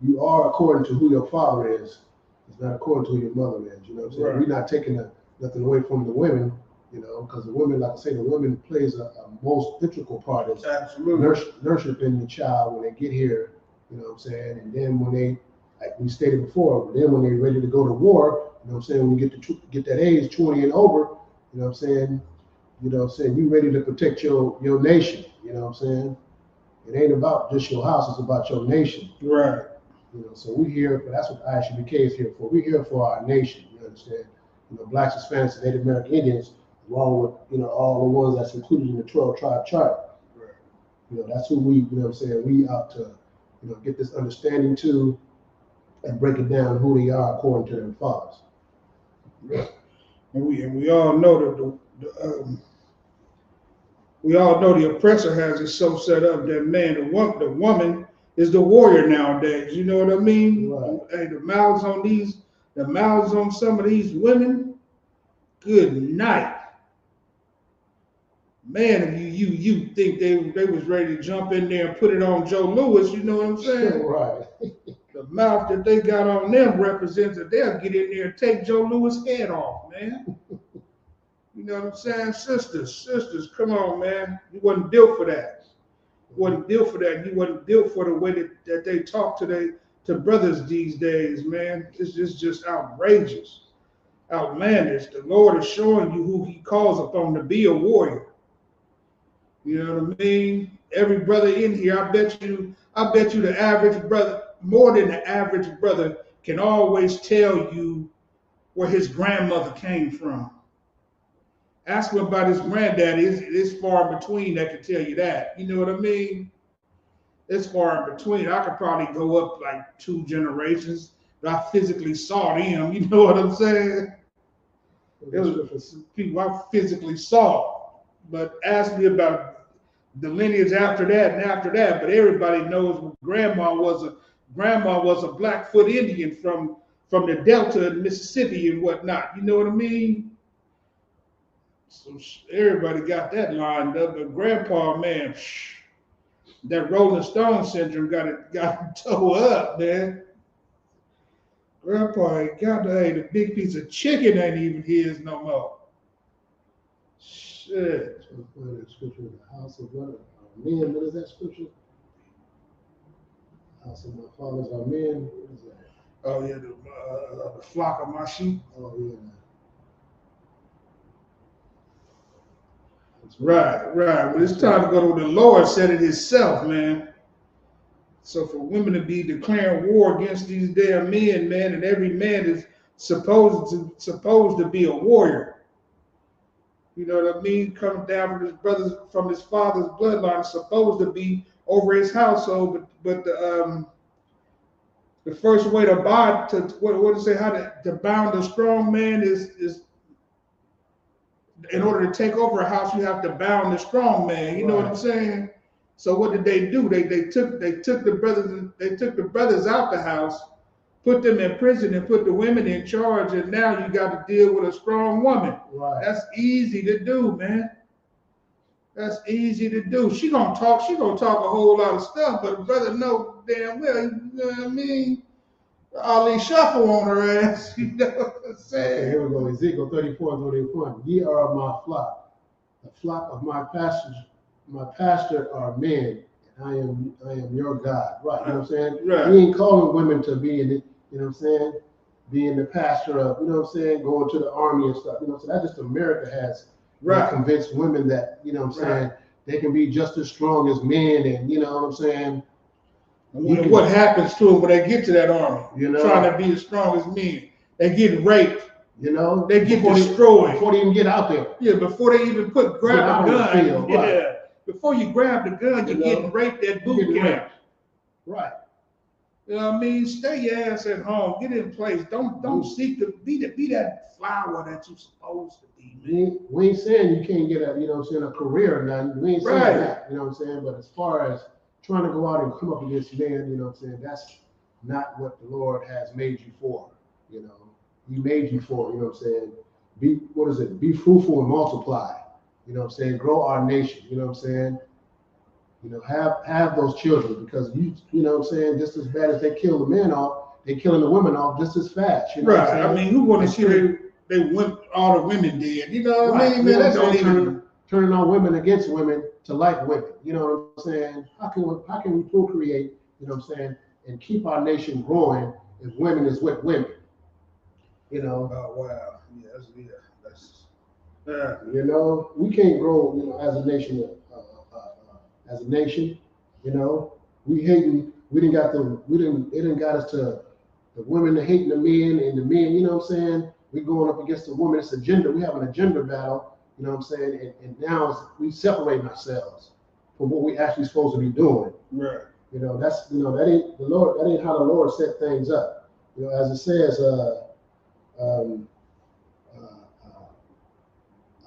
Speaker 2: you are according to who your father is. It's not according to who your mother is. You know what I'm saying? Right. We're not taking nothing away from the women, because the women, like I say, the women plays a most integral part is nurturing the child when they get here, and then when they, like we stated before, then when they're ready to go to war, when you get that age, 20 and over, you ready to protect your nation, It ain't about just your house, it's about your nation.
Speaker 1: Right.
Speaker 2: So we here, that's what ISUBK is here for. We're here for our nation, you understand? Blacks, Hispanics, and Native American Indians, along with, all the ones that's included in the 12 tribe chart. Right. That's who we, we out to, get this understanding to and break it down who they are according to their fathers.
Speaker 1: Yeah. And we all know that we all know the oppressor has it so set up that the woman is the warrior nowadays. You know what I mean?
Speaker 2: Right.
Speaker 1: Hey, the mouths on some of these women, good night. Man, if you think they was ready to jump in there and put it on Joe Louis, you know what I'm saying?
Speaker 2: Right.
Speaker 1: The mouth that they got on them represents that they'll get in there and take Joe Louis' head off, man. You know what I'm saying? Sisters, come on, man. You wasn't built for that. You wasn't built for that. You wasn't built for the way that they talk to brothers these days, man. It's just outrageous, outlandish. The Lord is showing you who He calls upon to be a warrior. You know what I mean? Every brother in here, I bet you the average brother, more than the average brother, can always tell you where his grandmother came from. Ask him about his granddaddy. It's far in between that can tell you that. You know what I mean? It's far in between. I could probably go up like 2 generations, but I physically saw them. You know what I'm saying? There was people I physically saw. But ask me about the lineage after that and after that. But everybody knows grandma was a Blackfoot Indian from the Delta of Mississippi and whatnot. You know what I mean? So everybody got that lined up. But grandpa, man, that Rolling Stone syndrome got him toe up, man. Grandpa ain't got the big piece of chicken ain't even his no more. Shit.
Speaker 2: So find that scripture in the house of what? Men, what is that scripture? House of my fathers are men. What is that?
Speaker 1: Oh yeah, the flock of my sheep.
Speaker 2: Oh yeah.
Speaker 1: Right. Well, it's time to go to the Lord said it Himself, man. So for women to be declaring war against these damn men, man, and every man is supposed to be a warrior. You know what I mean? Coming down from his father's bloodline, supposed to be over his household, but the first way to bind to what to say how to bound a strong man is in order to take over a house, you have to bound the strong man. You know what I'm saying? So what did they do? They took the brothers out the house, put them in prison, and put the women in charge. And now you got to deal with a strong woman.
Speaker 2: Right.
Speaker 1: That's easy to do, man. That's easy to do. She gonna talk a whole lot of stuff, but the brother know damn well. You know what I mean? Ali shuffle on her ass. You know what I'm saying?
Speaker 2: Okay, here we go. Ezekiel 34:31. Ye are my flock, the flock of my pastors. My pastor are men, and I am your God. Right, you know what I'm saying?
Speaker 1: Right.
Speaker 2: He ain't calling women to be in it, you know what I'm saying? Being the pastor of, you know what I'm saying, going to the army and stuff. You know, so that's just America has convinced women that, you know what I'm saying, they can be just as strong as men, and you know what I'm saying.
Speaker 1: What happens to them when they get to that army?
Speaker 2: You know,
Speaker 1: trying to be as strong as men. They get raped.
Speaker 2: You know,
Speaker 1: they get destroyed
Speaker 2: before they even get out there.
Speaker 1: Yeah, before they even grab the gun.
Speaker 2: Field, right.
Speaker 1: Yeah, before you grab the gun, you're getting raped at boot camp.
Speaker 2: Right.
Speaker 1: You know what I mean? Stay your ass at home. Get in place. Don't seek to be that flower that you're supposed to be. Man.
Speaker 2: We ain't saying you can't get a, you know what I'm saying, a career or nothing. We ain't saying that, you know what I'm saying? But as far as trying to go out and come up against men, you know what I'm saying, that's not what the Lord has made you for. You know, He made you for, you know what I'm saying? Be fruitful and multiply. You know what I'm saying? Grow our nation. You know what I'm saying? You know, have those children, because you know what I'm saying, just as bad as they kill the men off, they killing the women off just as fast. You know what I'm saying?
Speaker 1: I mean, who want to see they went all the women dead? You know what I mean, man? That's not even
Speaker 2: turning on women against women to like women. You know what I'm saying? How can we procreate? You know what I'm saying? And keep our nation growing if women is with women. You know.
Speaker 1: Oh wow. That's.
Speaker 2: You know, we can't grow. You know, as a nation. As a nation, you know, it didn't got us to the women hating the men, and the men, you know what I'm saying? We're going up against the women. It's a gender. We having a gender battle, you know what I'm saying? And now we separating ourselves from what we actually supposed to be doing.
Speaker 1: Right.
Speaker 2: You know, that ain't the Lord. That ain't how the Lord set things up. You know, as it says,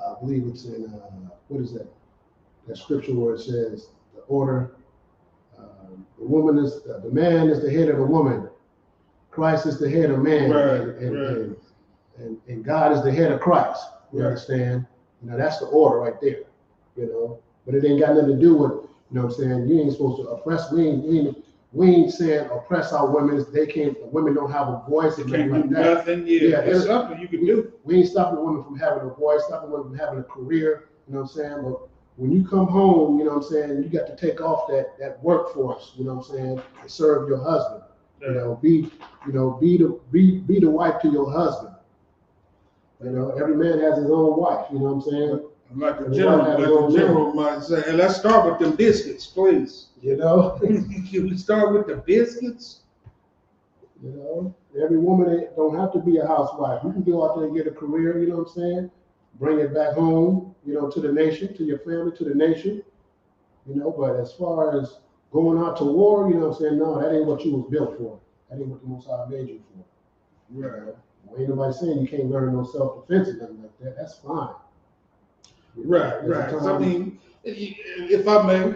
Speaker 2: I believe it's in what is that? That scripture where it says the order, the woman is the man is the head of the woman, Christ is the head of man, and God is the head of Christ. You understand? You know, that's the order right there. you know. But it ain't got nothing to do with, you know what I'm saying, you ain't supposed to oppress, we ain't saying oppress our women, they can't, women don't have a voice and nothing like that.
Speaker 1: Nothing, yeah, there's something you can do.
Speaker 2: We ain't stopping women from having a voice, stopping women from having a career, you know what I'm saying? But when you come home, you know what I'm saying, you got to take off that workforce, you know what I'm saying, and serve your husband. You know, be the wife to your husband. You know, every man has his own wife, you know what I'm saying?
Speaker 1: Like the general might say, and let's start with them biscuits, please.
Speaker 2: You know?
Speaker 1: Can we start with the biscuits?
Speaker 2: You know, every woman don't have to be a housewife. You can go out there and get a career, you know what I'm saying? Bring it back home, you know, to the nation, to your family, to the nation. You know, but as far as going out to war, you know what I'm saying? No, that ain't what you was built for. That ain't what the Most High made you for.
Speaker 1: Right.
Speaker 2: Well, ain't nobody saying you can't learn no self-defense or nothing like that. That's fine.
Speaker 1: Right. I mean, if I may,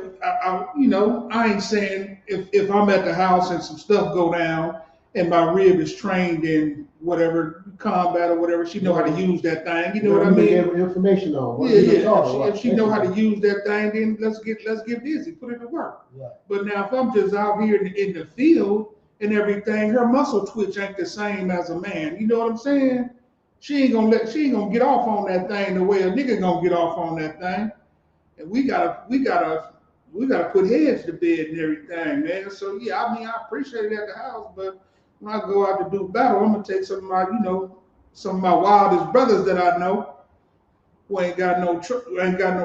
Speaker 1: you know, I ain't saying if I'm at the house and some stuff go down and my rib is trained in whatever combat or whatever, she know how to use that thing. You know what I mean?
Speaker 2: Give information on.
Speaker 1: If she know how to use that thing, then let's get busy, put it to work.
Speaker 2: Right.
Speaker 1: But now if I'm just out here in the field and everything, her muscle twitch ain't the same as a man. You know what I'm saying? She ain't gonna get off on that thing the way a nigga gonna get off on that thing. And we gotta put heads to bed and everything, man. So yeah, I mean I appreciate it at the house, but when I go out to do battle, I'm gonna take some of my wildest brothers that I know who ain't got no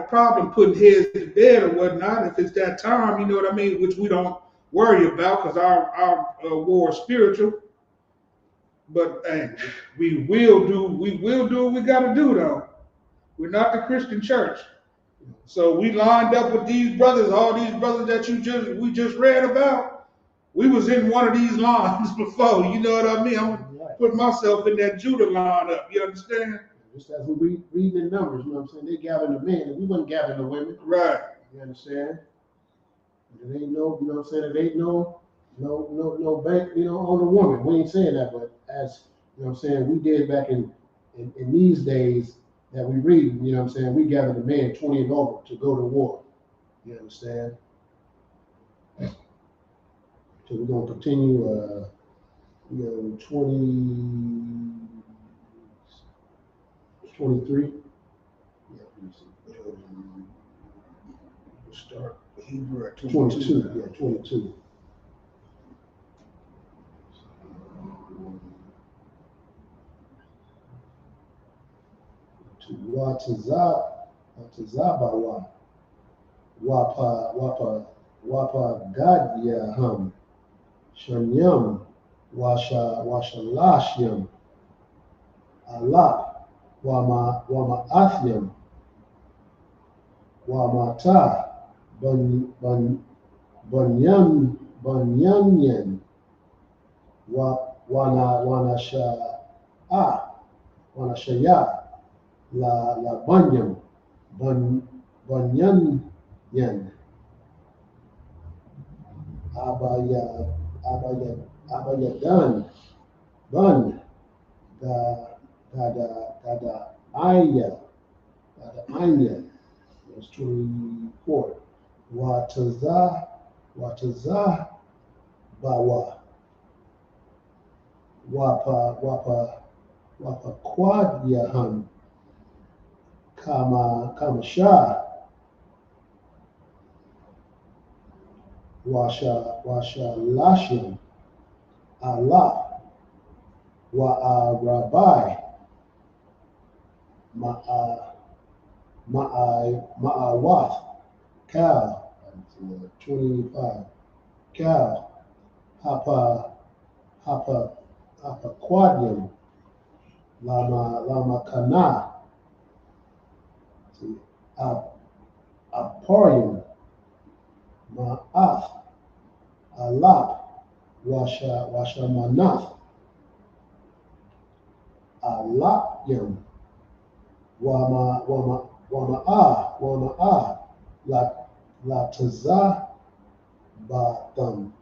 Speaker 1: problem putting heads to bed or whatnot. If it's that time, you know what I mean, which we don't worry about because our war is spiritual. But hey, we will do what we gotta do though. We're not the Christian church. So we lined up with these brothers, all these brothers that we just read about. We was in one of these lines before, you know what I mean? I'm putting myself in that Judah lineup, you understand?
Speaker 2: Just as we read the numbers, you know what I'm saying? They gathering the men and we wasn't gathering the women.
Speaker 1: Right.
Speaker 2: You understand? It ain't no, you know what I'm saying? It ain't no bank, you know, on the woman. We ain't saying that, but as you know what I'm saying, we did back in these days that we read, you know what I'm saying, we gathered the men 20 and over to go to war. You understand? So we're gonna continue 23. Yeah,
Speaker 1: We'll start Hebrew at
Speaker 2: 22. Yeah, 22. Watazabawa wapa gadyaham shanyam washalashyam alap wama athyam wamata banyanyan wanashaya la banyam banyanyan abayadan ban gada aya verse 24 wataza bawa wapa quad yaham kama sha washa lashim ala wa rabbi ma'awath Cal 25 Cal hapa quadium lama kana aporium ma'ath alap washa manath alapyam wama'a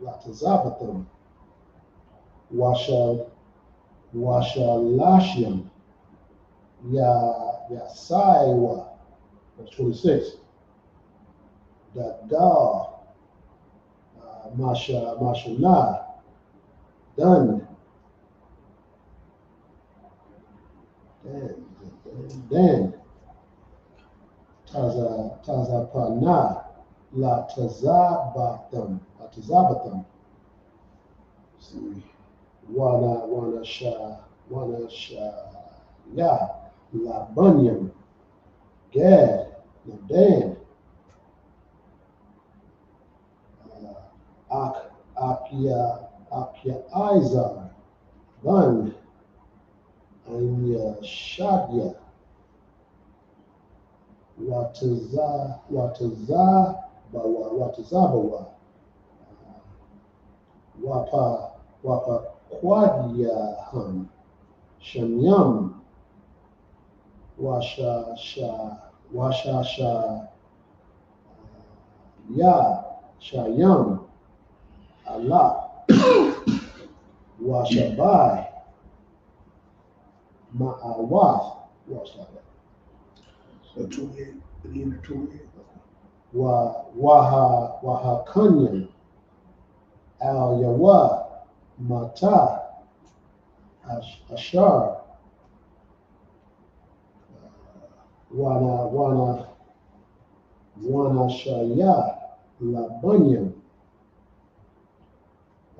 Speaker 2: latazabatham washalashyam yasaiwa verse 26 Gadal, Mashallah, Dan, Dan, Tazapana, La Tazabatam, see, Wana Ya, La Bunyan, Gad, Dan, Akia Izar, Bun, Anya Shadia, Watazabawa, Wapa Quadia Shanyam, Washa Ya, Shayam, Allah, Washabai, Ma'awath, what's that?
Speaker 1: So 28, at the end of 28.
Speaker 2: Waha Kunyan, Al Yawa, Mata, Ashar, Wana Shaya, Labunyan,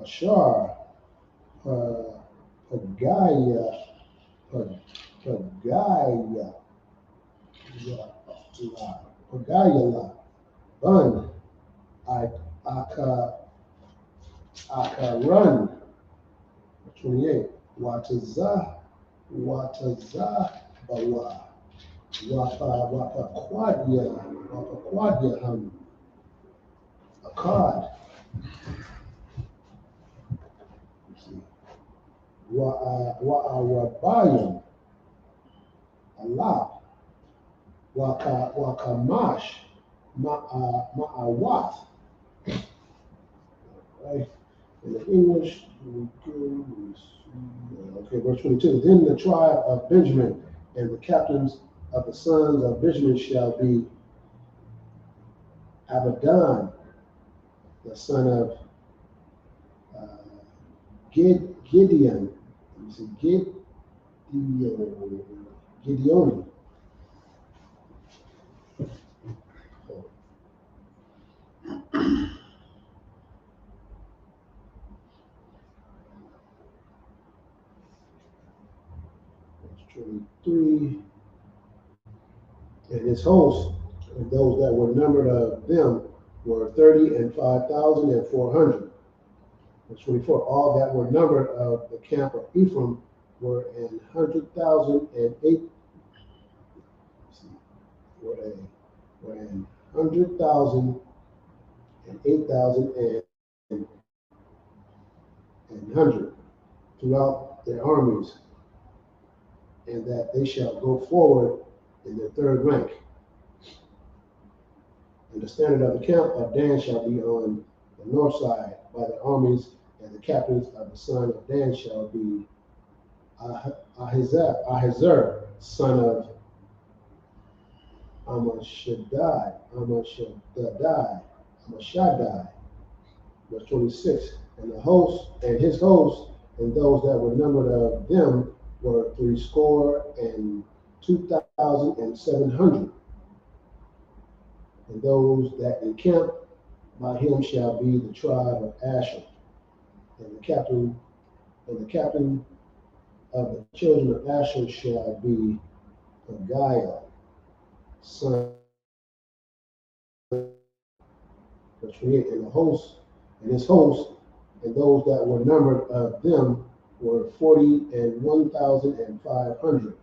Speaker 2: Ashar, Pagaya, Pagaya, Bun, Akaran, 28, Wataza, Bawa, Wapa Quadia, Akkad, Wa'arabayim, Allah, Wakamash, Ma'awath. Right? In the English, okay, verse 22. Then the tribe of Benjamin and the captains of the sons of Benjamin shall be Abidan, the son of Gideon. You see, Gideon. Verse 23. And his host, and those that were numbered of them, were 30 and 5,400. Verse 24. All that were numbered of the camp of Ephraim were an 100,000 and 8. Were an 100,000 and 8,000 and 100 throughout their armies, and that they shall go forward in their third rank. And the standard of the camp of Dan shall be on the north side by the armies, and the captains of the son of Dan shall be Ahizar, son of Amashadai, verse 26. And the host and his host and those that were numbered of them were 62,700. And those that encamp by him shall be the tribe of Asher. And the captain of the children of Asher shall be Pagaiah, son of 28. And the host and his host and those that were numbered of them were 41,500.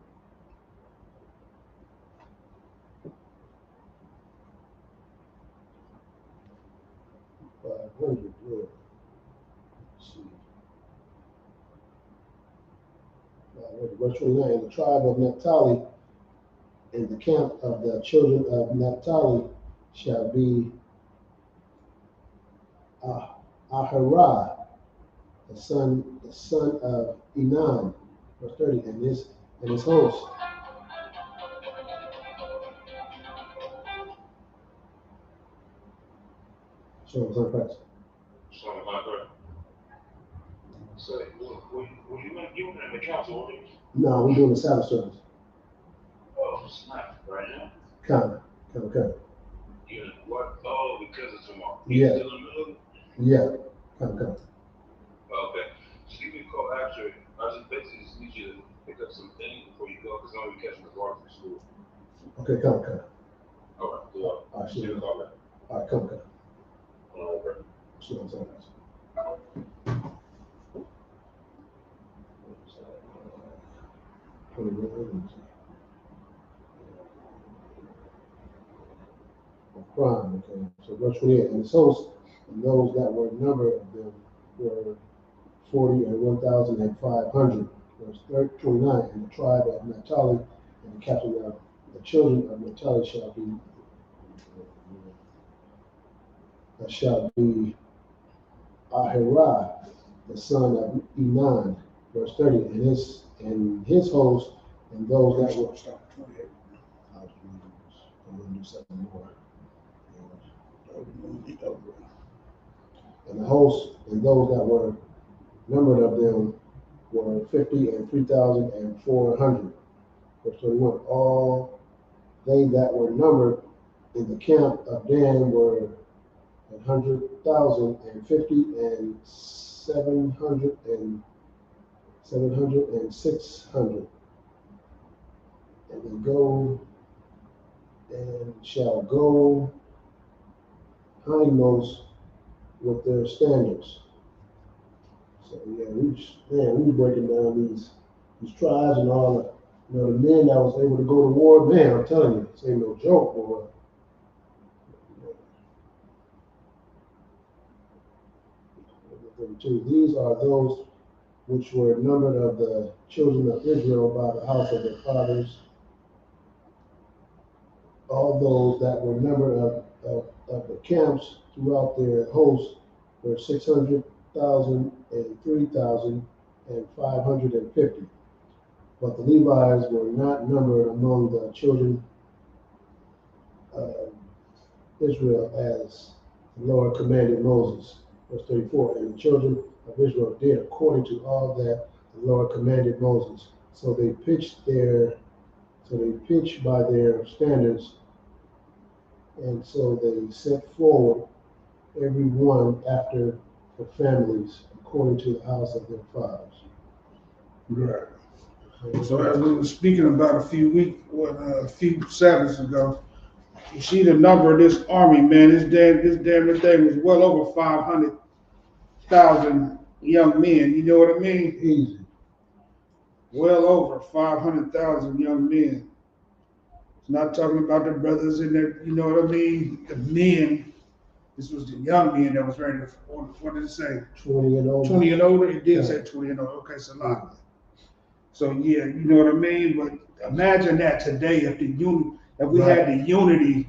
Speaker 2: Verse 29. And the tribe of Naphtali and the camp of the children of Naphtali shall be Ahirah, the son of Enan, verse 30, and his host. So it's unpressed.
Speaker 3: So were you giving them the council orders?
Speaker 2: No, we're doing the Sabbath service.
Speaker 3: Oh, snap, right now?
Speaker 2: Kind.
Speaker 3: You know, what? Oh, because it's tomorrow.
Speaker 2: Yeah.
Speaker 3: Still in the middle?
Speaker 2: Yeah, kind.
Speaker 3: Okay. Just give me a call after. I just basically just need you to pick up some things before you go, because I'm going to be catching the car from school.
Speaker 2: Okay, come.
Speaker 3: All right, cool.
Speaker 2: All right,
Speaker 3: See you call back.
Speaker 2: All right, come.
Speaker 3: All right, bro.
Speaker 2: So it's unpressed. Crime, okay. So verse 28, and those that were numbered of them were 40 and 1,500. Verse 29, and the tribe of Naphtali and the captain of the children of Naphtali shall be Ahirah, the son of Enan. Verse 30, and his host, and those that were.
Speaker 1: Stop at 28.
Speaker 2: I'm going to do something more. And the hosts and those that were numbered of them were 50 and 3,400. Verse 21. All they that were numbered in the camp of Dan were 100,050 and 700 and 600. And they go and shall go hindmost with their standards. So yeah, we breaking down these tribes and all the the men that was able to go to war. Man, I'm telling you, this ain't no joke, boy. These are those which were numbered of the children of Israel by the house of their fathers. All those that were numbered of the camps throughout their hosts were 600,000 and 3,550. But the Levites were not numbered among the children of Israel as the Lord commanded Moses. Verse 34, and the children of Israel did according to all that the Lord commanded Moses. So they pitched by their standards, and so they set forward every one after the families according to the house of their fathers.
Speaker 1: Right. So as we were speaking about a few Sabbaths ago, you see the number of this army, man. This damn thing was well over 500,000 young men. You know what I mean?
Speaker 2: Easy.
Speaker 1: Well over 500,000 young men. It's not talking about the brothers in there. You know what I mean? The men. This was the young men that was ready to. What did it say?
Speaker 2: 20 and older.
Speaker 1: 20 and older. It did say 20 and older. Okay, it's a lot. So yeah, you know what I mean. But imagine that today, if we had the unity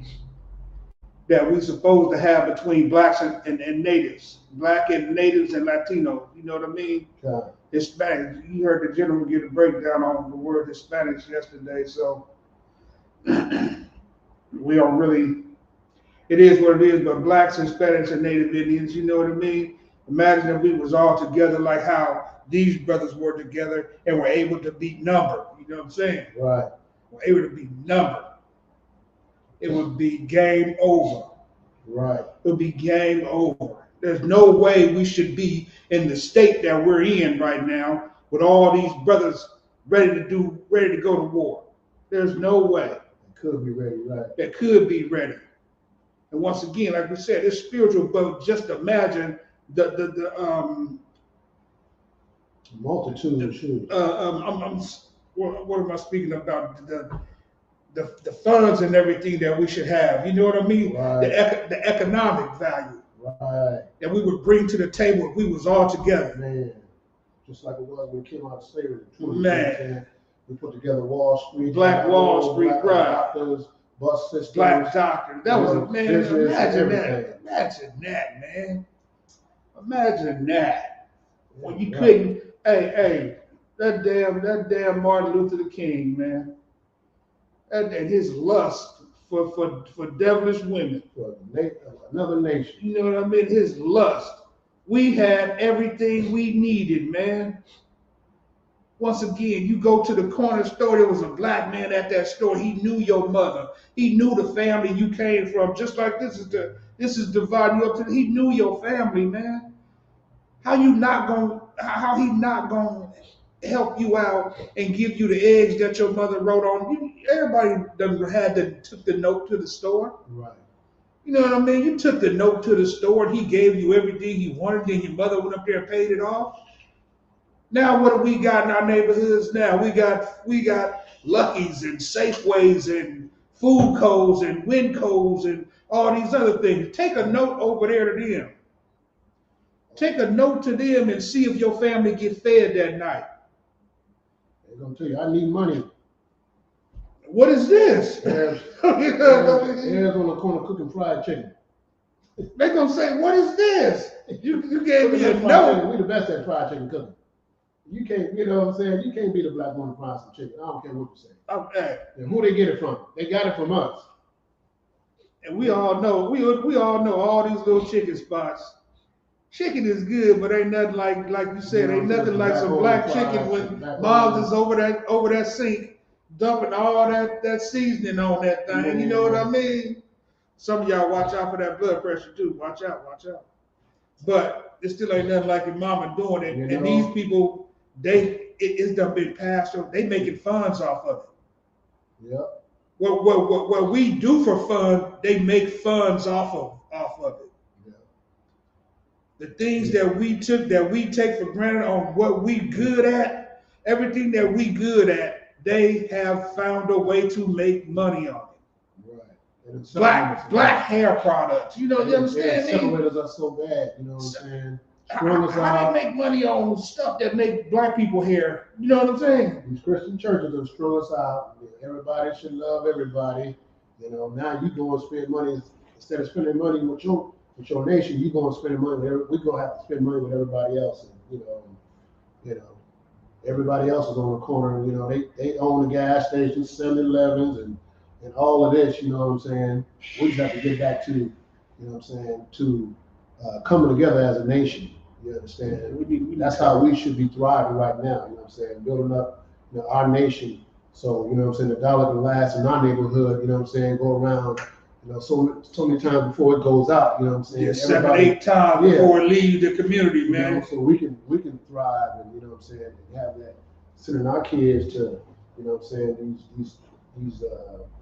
Speaker 1: that we supposed to have between blacks and natives, black and natives and Latinos. You know what I mean?
Speaker 2: Yeah.
Speaker 1: Hispanics. You heard the gentleman get a breakdown on the word Hispanics yesterday. So we are really. It is what it is. But blacks, Hispanics, and Native Indians. You know what I mean? Imagine if we was all together like how these brothers were together and were able to be numbered. You know what I'm saying?
Speaker 2: Right.
Speaker 1: Were able to be numbered. It would be game over.
Speaker 2: Right.
Speaker 1: It would be game over. There's no way we should be in the state that we're in right now with all these brothers ready to go to war. There's no way.
Speaker 2: They could be ready, right?
Speaker 1: That could be ready. And once again, like we said, it's spiritual, but just imagine the
Speaker 2: multitude of shoes.
Speaker 1: What am I speaking about? The funds and everything that we should have. You know what I mean?
Speaker 2: Right.
Speaker 1: The economic value.
Speaker 2: Right.
Speaker 1: That we would bring to the table if we was all together.
Speaker 2: Man, just like it was when we came out of slavery.
Speaker 1: Man.
Speaker 2: We put together Wall Street.
Speaker 1: Black Wall Street,
Speaker 2: black
Speaker 1: right.
Speaker 2: Doctors, bus systems.
Speaker 1: Black doctors. That was a man. Imagine that.
Speaker 2: Everything.
Speaker 1: Imagine that, man. Imagine that. When you
Speaker 2: Right.
Speaker 1: couldn't, hey, that damn Martin Luther King, man. And his lust for devilish women.
Speaker 2: For another nation.
Speaker 1: You know what I mean? His lust. We had everything we needed, man. Once again, you go to the corner store, there was a black man at that store. He knew your mother. He knew the family you came from. Just like this is dividing you up to. He knew your family, man. How he not gonna help you out and give you the eggs that your mother wrote on? Everybody done took the note to the store.
Speaker 2: Right.
Speaker 1: You know what I mean? You took the note to the store and he gave you everything he wanted, then your mother went up there and paid it off. Now what do we got in our neighborhoods now? We got Lucky's and Safeways and Food Co's and Winco's and all these other things. Take a note over there to them. Take a note to them and see if your family get fed that night.
Speaker 2: They're gonna tell you, I need money.
Speaker 1: What is this?
Speaker 2: There's on the corner cooking fried chicken.
Speaker 1: They're gonna say, what is this? You gave me a note.
Speaker 2: We the best at fried chicken cooking. You can't, you know what I'm saying? You can't be the black woman frying some chicken. I don't care what you say.
Speaker 1: Okay.
Speaker 2: And who they get it from? They got it from us.
Speaker 1: And we all know, we all know all these little chicken spots. Chicken is good, but ain't nothing like you said, ain't nothing like some black chicken when mom's is over that sink, dumping all that seasoning on that thing. You know what I mean? Some of y'all watch out for that blood pressure too. Watch out. But it still ain't nothing like your mama doing it. And these people, it's done been passed over. They making funds off of it.
Speaker 2: Yep.
Speaker 1: What we do for fun, they make funds off of it.
Speaker 2: Yeah.
Speaker 1: The things that we take for granted on what we good at, everything that we good at, they have found a way to make money on it.
Speaker 2: Right.
Speaker 1: Black hair products. You know, you understand me?
Speaker 2: It separated us so bad, you know what I'm saying?
Speaker 1: How they make money on stuff that make black people hair? You know what I'm saying?
Speaker 2: These Christian churches have thrown us out. Everybody should love everybody. You know, now you go and spend money instead of spending money with your nation. You go and spend money. We're gonna have to spend money with everybody else. And, you know, everybody else is on the corner. You know, they own the gas stations, 7-Elevens, and all of this. You know what I'm saying? We just have to get back to, you know what I'm saying, to coming together as a nation. You understand? That's how we should be thriving right now. You know what I'm saying? Building up, you know, our nation. So, you know what I'm saying, the dollar can last in our neighborhood, you know what I'm saying, go around, you know, so many times before it goes out, you know what I'm saying?
Speaker 1: Yeah, 7-8 times before it leaves the community, man.
Speaker 2: You know, so we can thrive and, you know what I'm saying, and have that, sending our kids to, you know what I'm saying,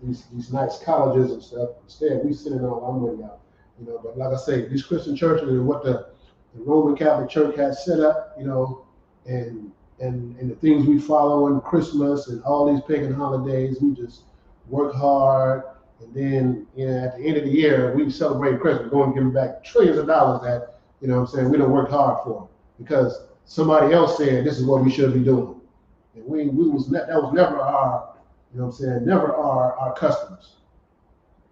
Speaker 2: these nice colleges and stuff. Instead, we sending all our money out, you know. But like I say, these Christian churches and what the Roman Catholic Church has set up, you know, and the things we follow in Christmas and all these pagan holidays, we just work hard, and then, you know, at the end of the year, we celebrate Christmas, going and giving back trillions of dollars that, you know what I'm saying, we don't work hard for, because somebody else said this is what we should be doing. And that was never our, you know what I'm saying, never our customs.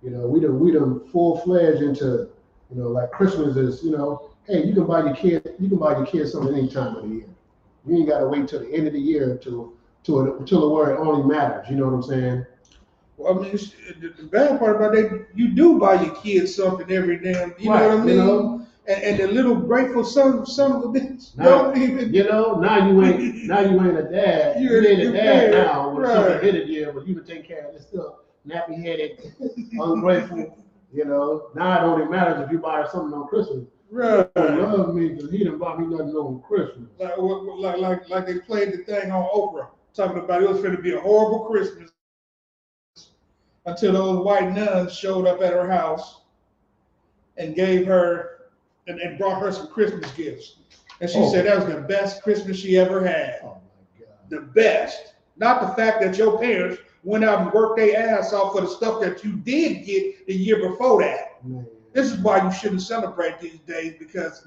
Speaker 2: You know, we done full-fledged into, you know, like Christmas is, you know, hey, you can buy your kid something any time of the year. You ain't got to wait till the end of the year till the word only matters. You know what I'm saying?
Speaker 1: Well, I mean, the bad part about that, you do buy your kids something every damn. You know what I mean? You know? And the little grateful son of a bitch.
Speaker 2: Now, you know, now you ain't a dad. You ain't a dad now when something hit you, but you can take care of it. Still nappy headed, ungrateful. You know, now it only matters if you buy her something on Christmas.
Speaker 1: Right.
Speaker 2: He love me because he didn't buy me nothing on Christmas.
Speaker 1: Like they played the thing on Oprah, talking about it was going to be a horrible Christmas until those white nuns showed up at her house and gave her and brought her some Christmas gifts. And she said that was the best Christmas she ever had.
Speaker 2: Oh my God.
Speaker 1: The best. Not the fact that your parents went out and worked their ass off for the stuff that you did get the year before that.
Speaker 2: Man.
Speaker 1: This is why you shouldn't celebrate these days, because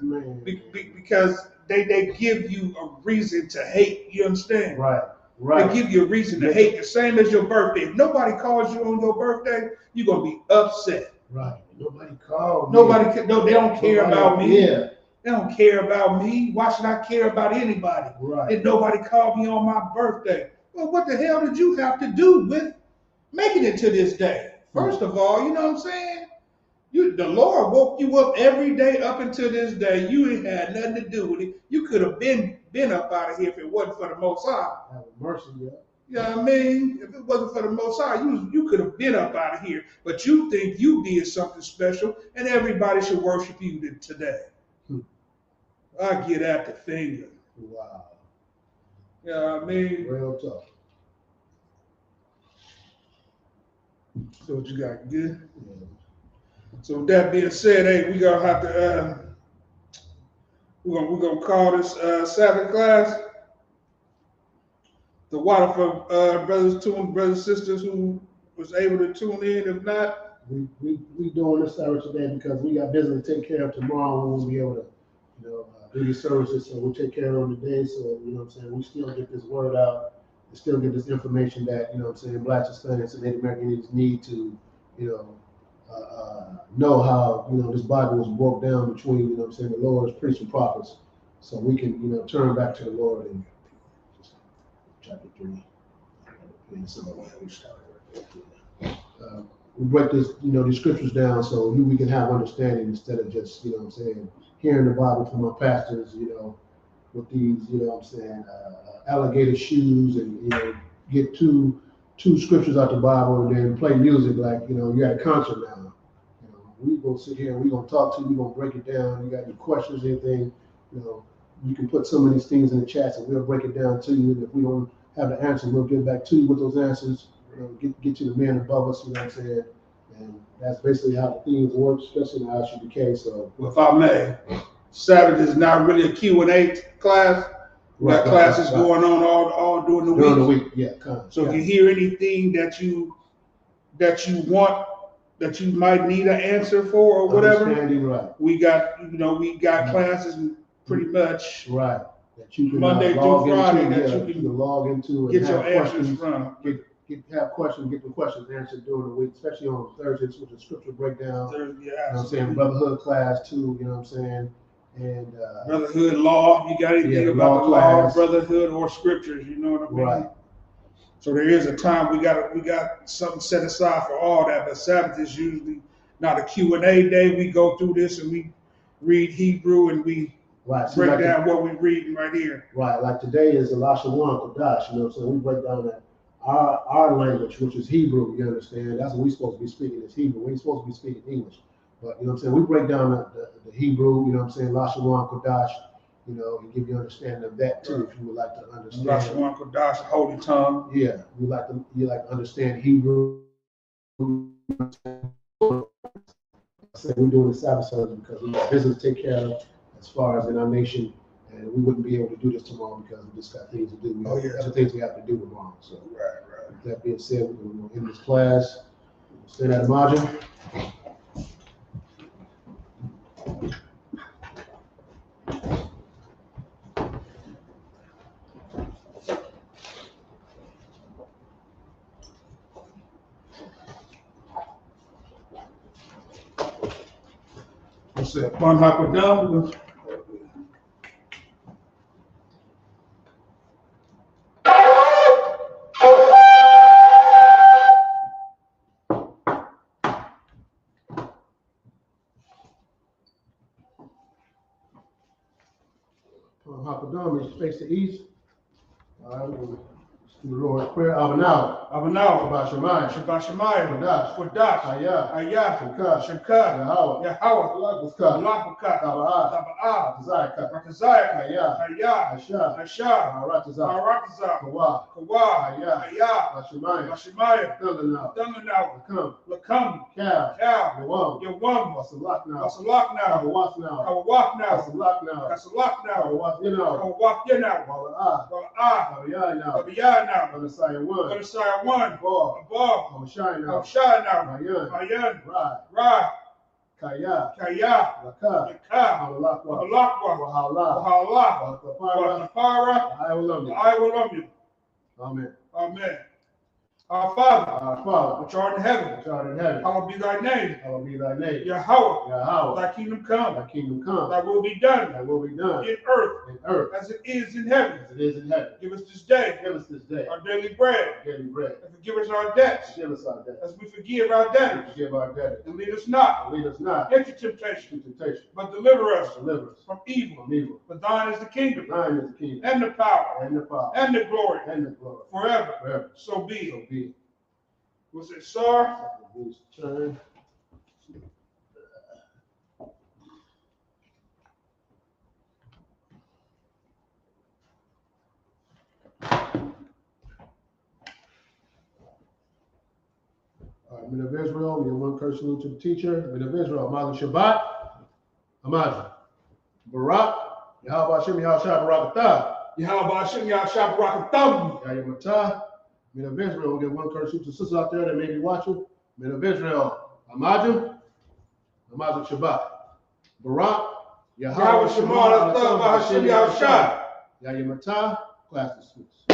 Speaker 1: they give you a reason to hate. You understand?
Speaker 2: Right.
Speaker 1: They give you a reason to hate. The same as your birthday. If nobody calls you on your birthday, you're gonna be upset.
Speaker 2: Right. Nobody called.
Speaker 1: No, they don't care about me.
Speaker 2: Yeah.
Speaker 1: They don't care about me. Why should I care about anybody?
Speaker 2: Right.
Speaker 1: If nobody called me on my birthday. Well, what the hell did you have to do with making it to this day? First of all, you know what I'm saying? The Lord woke you up every day up until this day. You ain't had nothing to do with it. You could have been up out of here if it wasn't for the Most High.
Speaker 2: Have mercy, yeah.
Speaker 1: You know what I mean? If it wasn't for the Most High, you could have been up out of here. But you think you did something special, and everybody should worship you today. I get at the finger.
Speaker 2: Wow.
Speaker 1: You know what I mean?
Speaker 2: Real tough.
Speaker 1: So what you got? Good?
Speaker 2: Yeah.
Speaker 1: So with that being said, hey, we gonna have to we're gonna call this Sabbath class. The water for brothers and sisters who was able to tune in. If not,
Speaker 2: we doing this service today because we got business to take care of tomorrow. We won't be able to, do these services, so we'll take care of them today. So you know what I'm saying, we still get this word out, and still get this information that Blacks, Hispanics, and Native Americans need to, know how this Bible was broke down between the Lord's priests and prophets, so we can turn back to the Lord in chapter 3. We break this these scriptures down so we can have understanding instead of just hearing the Bible from our pastors with these alligator shoes and get two scriptures out the Bible and then play music like you're at a concert now. We gonna sit here and we gonna talk to you. We gonna break it down. You got any questions, anything? You can put some of these things in the chats and we'll break it down to you. And if we don't have the answer, we'll get back to you with those answers. Get you the man above us. You know what I'm saying? And that's basically how the things work, especially in our ISUPK. So,
Speaker 1: if I may, Sabbath is not really a Q&A class. We got classes going on all during the week.
Speaker 2: During the week, yeah.
Speaker 1: So if you hear anything that you want, that you might need an answer for or whatever,
Speaker 2: right.
Speaker 1: we got classes pretty much
Speaker 2: right that you can
Speaker 1: Monday through Friday
Speaker 2: into,
Speaker 1: that you can
Speaker 2: log into and
Speaker 1: get your
Speaker 2: have
Speaker 1: answers from.
Speaker 2: Get the questions answered during the week, especially on Thursdays with the scripture breakdown. Brotherhood class too. You know what I'm saying? And
Speaker 1: brotherhood law. You got anything about the law, brotherhood, or scriptures? You know what I mean?
Speaker 2: Right.
Speaker 1: So there is a time we got something set aside for all that, but Sabbath is usually not a Q&A day. We go through this and we read Hebrew and we break down what we're reading right here.
Speaker 2: Right, like today is Elashawan Kodash, so we break down that our language, which is Hebrew, you understand? That's what we're supposed to be speaking is Hebrew. We ain't supposed to be speaking English. But we break down the Hebrew, Elashawan Kodash, and give you understanding of that too, if you would like to understand.
Speaker 1: Elashawan Kodash, holy tongue.
Speaker 2: Yeah, you like to understand Hebrew. So we're doing the Sabbath service because we got business to take care of as far as in our nation, and we wouldn't be able to do this tomorrow because we just got things to do. Other things we have to do tomorrow. So,
Speaker 1: right.
Speaker 2: With that being said, we're going to end this class. Stand at the margin.
Speaker 1: What's that? Bon Hakodam?
Speaker 2: Hakodam is face the east. All right, we'll do the Lord's Prayer. Avanau. Shabbat Shemayim.
Speaker 1: Kodash. Ayah. Shemka. Yahweh. Lafaka. Taba'ah. Rakazayah. Ayah. Asha. Aratazah. Kawa. Ayah. Lashemayim. Thundernow. Lakam. Cal. Yawam. Wasalaknow. Kawawaknow. Kasalaknow. Kawawaknow. Tabiyah. Messiah 1. Above. Hoshai now. Mayan. Ra. Kaya. Laka. Abalakwa. Wahala. Watapara. I will love you. Amen. Our Father,
Speaker 2: Our Father,
Speaker 1: which art in heaven,
Speaker 2: which art in heaven,
Speaker 1: hallowed be thy name.
Speaker 2: hallowed be thy name.
Speaker 1: Yahweh,
Speaker 2: Yahweh,
Speaker 1: thy kingdom come,
Speaker 2: thy kingdom come,
Speaker 1: thy will be done
Speaker 2: thy will be done
Speaker 1: in earth
Speaker 2: in earth
Speaker 1: as it is in heaven.
Speaker 2: as it is in heaven.
Speaker 1: Give us this day
Speaker 2: Give us this day
Speaker 1: our daily bread,
Speaker 2: our daily bread.
Speaker 1: and forgive us our debts
Speaker 2: Forgive us our debts.
Speaker 1: as we forgive our debtors.
Speaker 2: Forgive our debtors.
Speaker 1: And lead us not
Speaker 2: Lead us not
Speaker 1: into temptation,
Speaker 2: into temptation,
Speaker 1: but deliver us
Speaker 2: but deliver us
Speaker 1: from evil.
Speaker 2: from evil.
Speaker 1: For thine is the kingdom,
Speaker 2: Thine is the kingdom,
Speaker 1: and the power,
Speaker 2: and the power,
Speaker 1: and the glory,
Speaker 2: and the glory,
Speaker 1: forever.
Speaker 2: forever.
Speaker 1: So be
Speaker 2: So
Speaker 1: it.
Speaker 2: be it.
Speaker 1: Was it sir?
Speaker 2: Please turn. All right, Men of Israel, we have one curse salute to the teacher. Men of Israel, Amad Shabbat, Amad Barak, Yahweh Hashem, Yahweh Shah Barak Atah,
Speaker 1: Yahweh Hashem Yahshua Barakatham.
Speaker 2: Yahweh Matah. Men of Israel, we'll get one curse salute to sisters out there that may be watching. Men of Israel, Amad Shabbat, Barak,
Speaker 1: Yahweh Shema Hashem Yahshua.
Speaker 2: Yahweh Matah, class dismissed.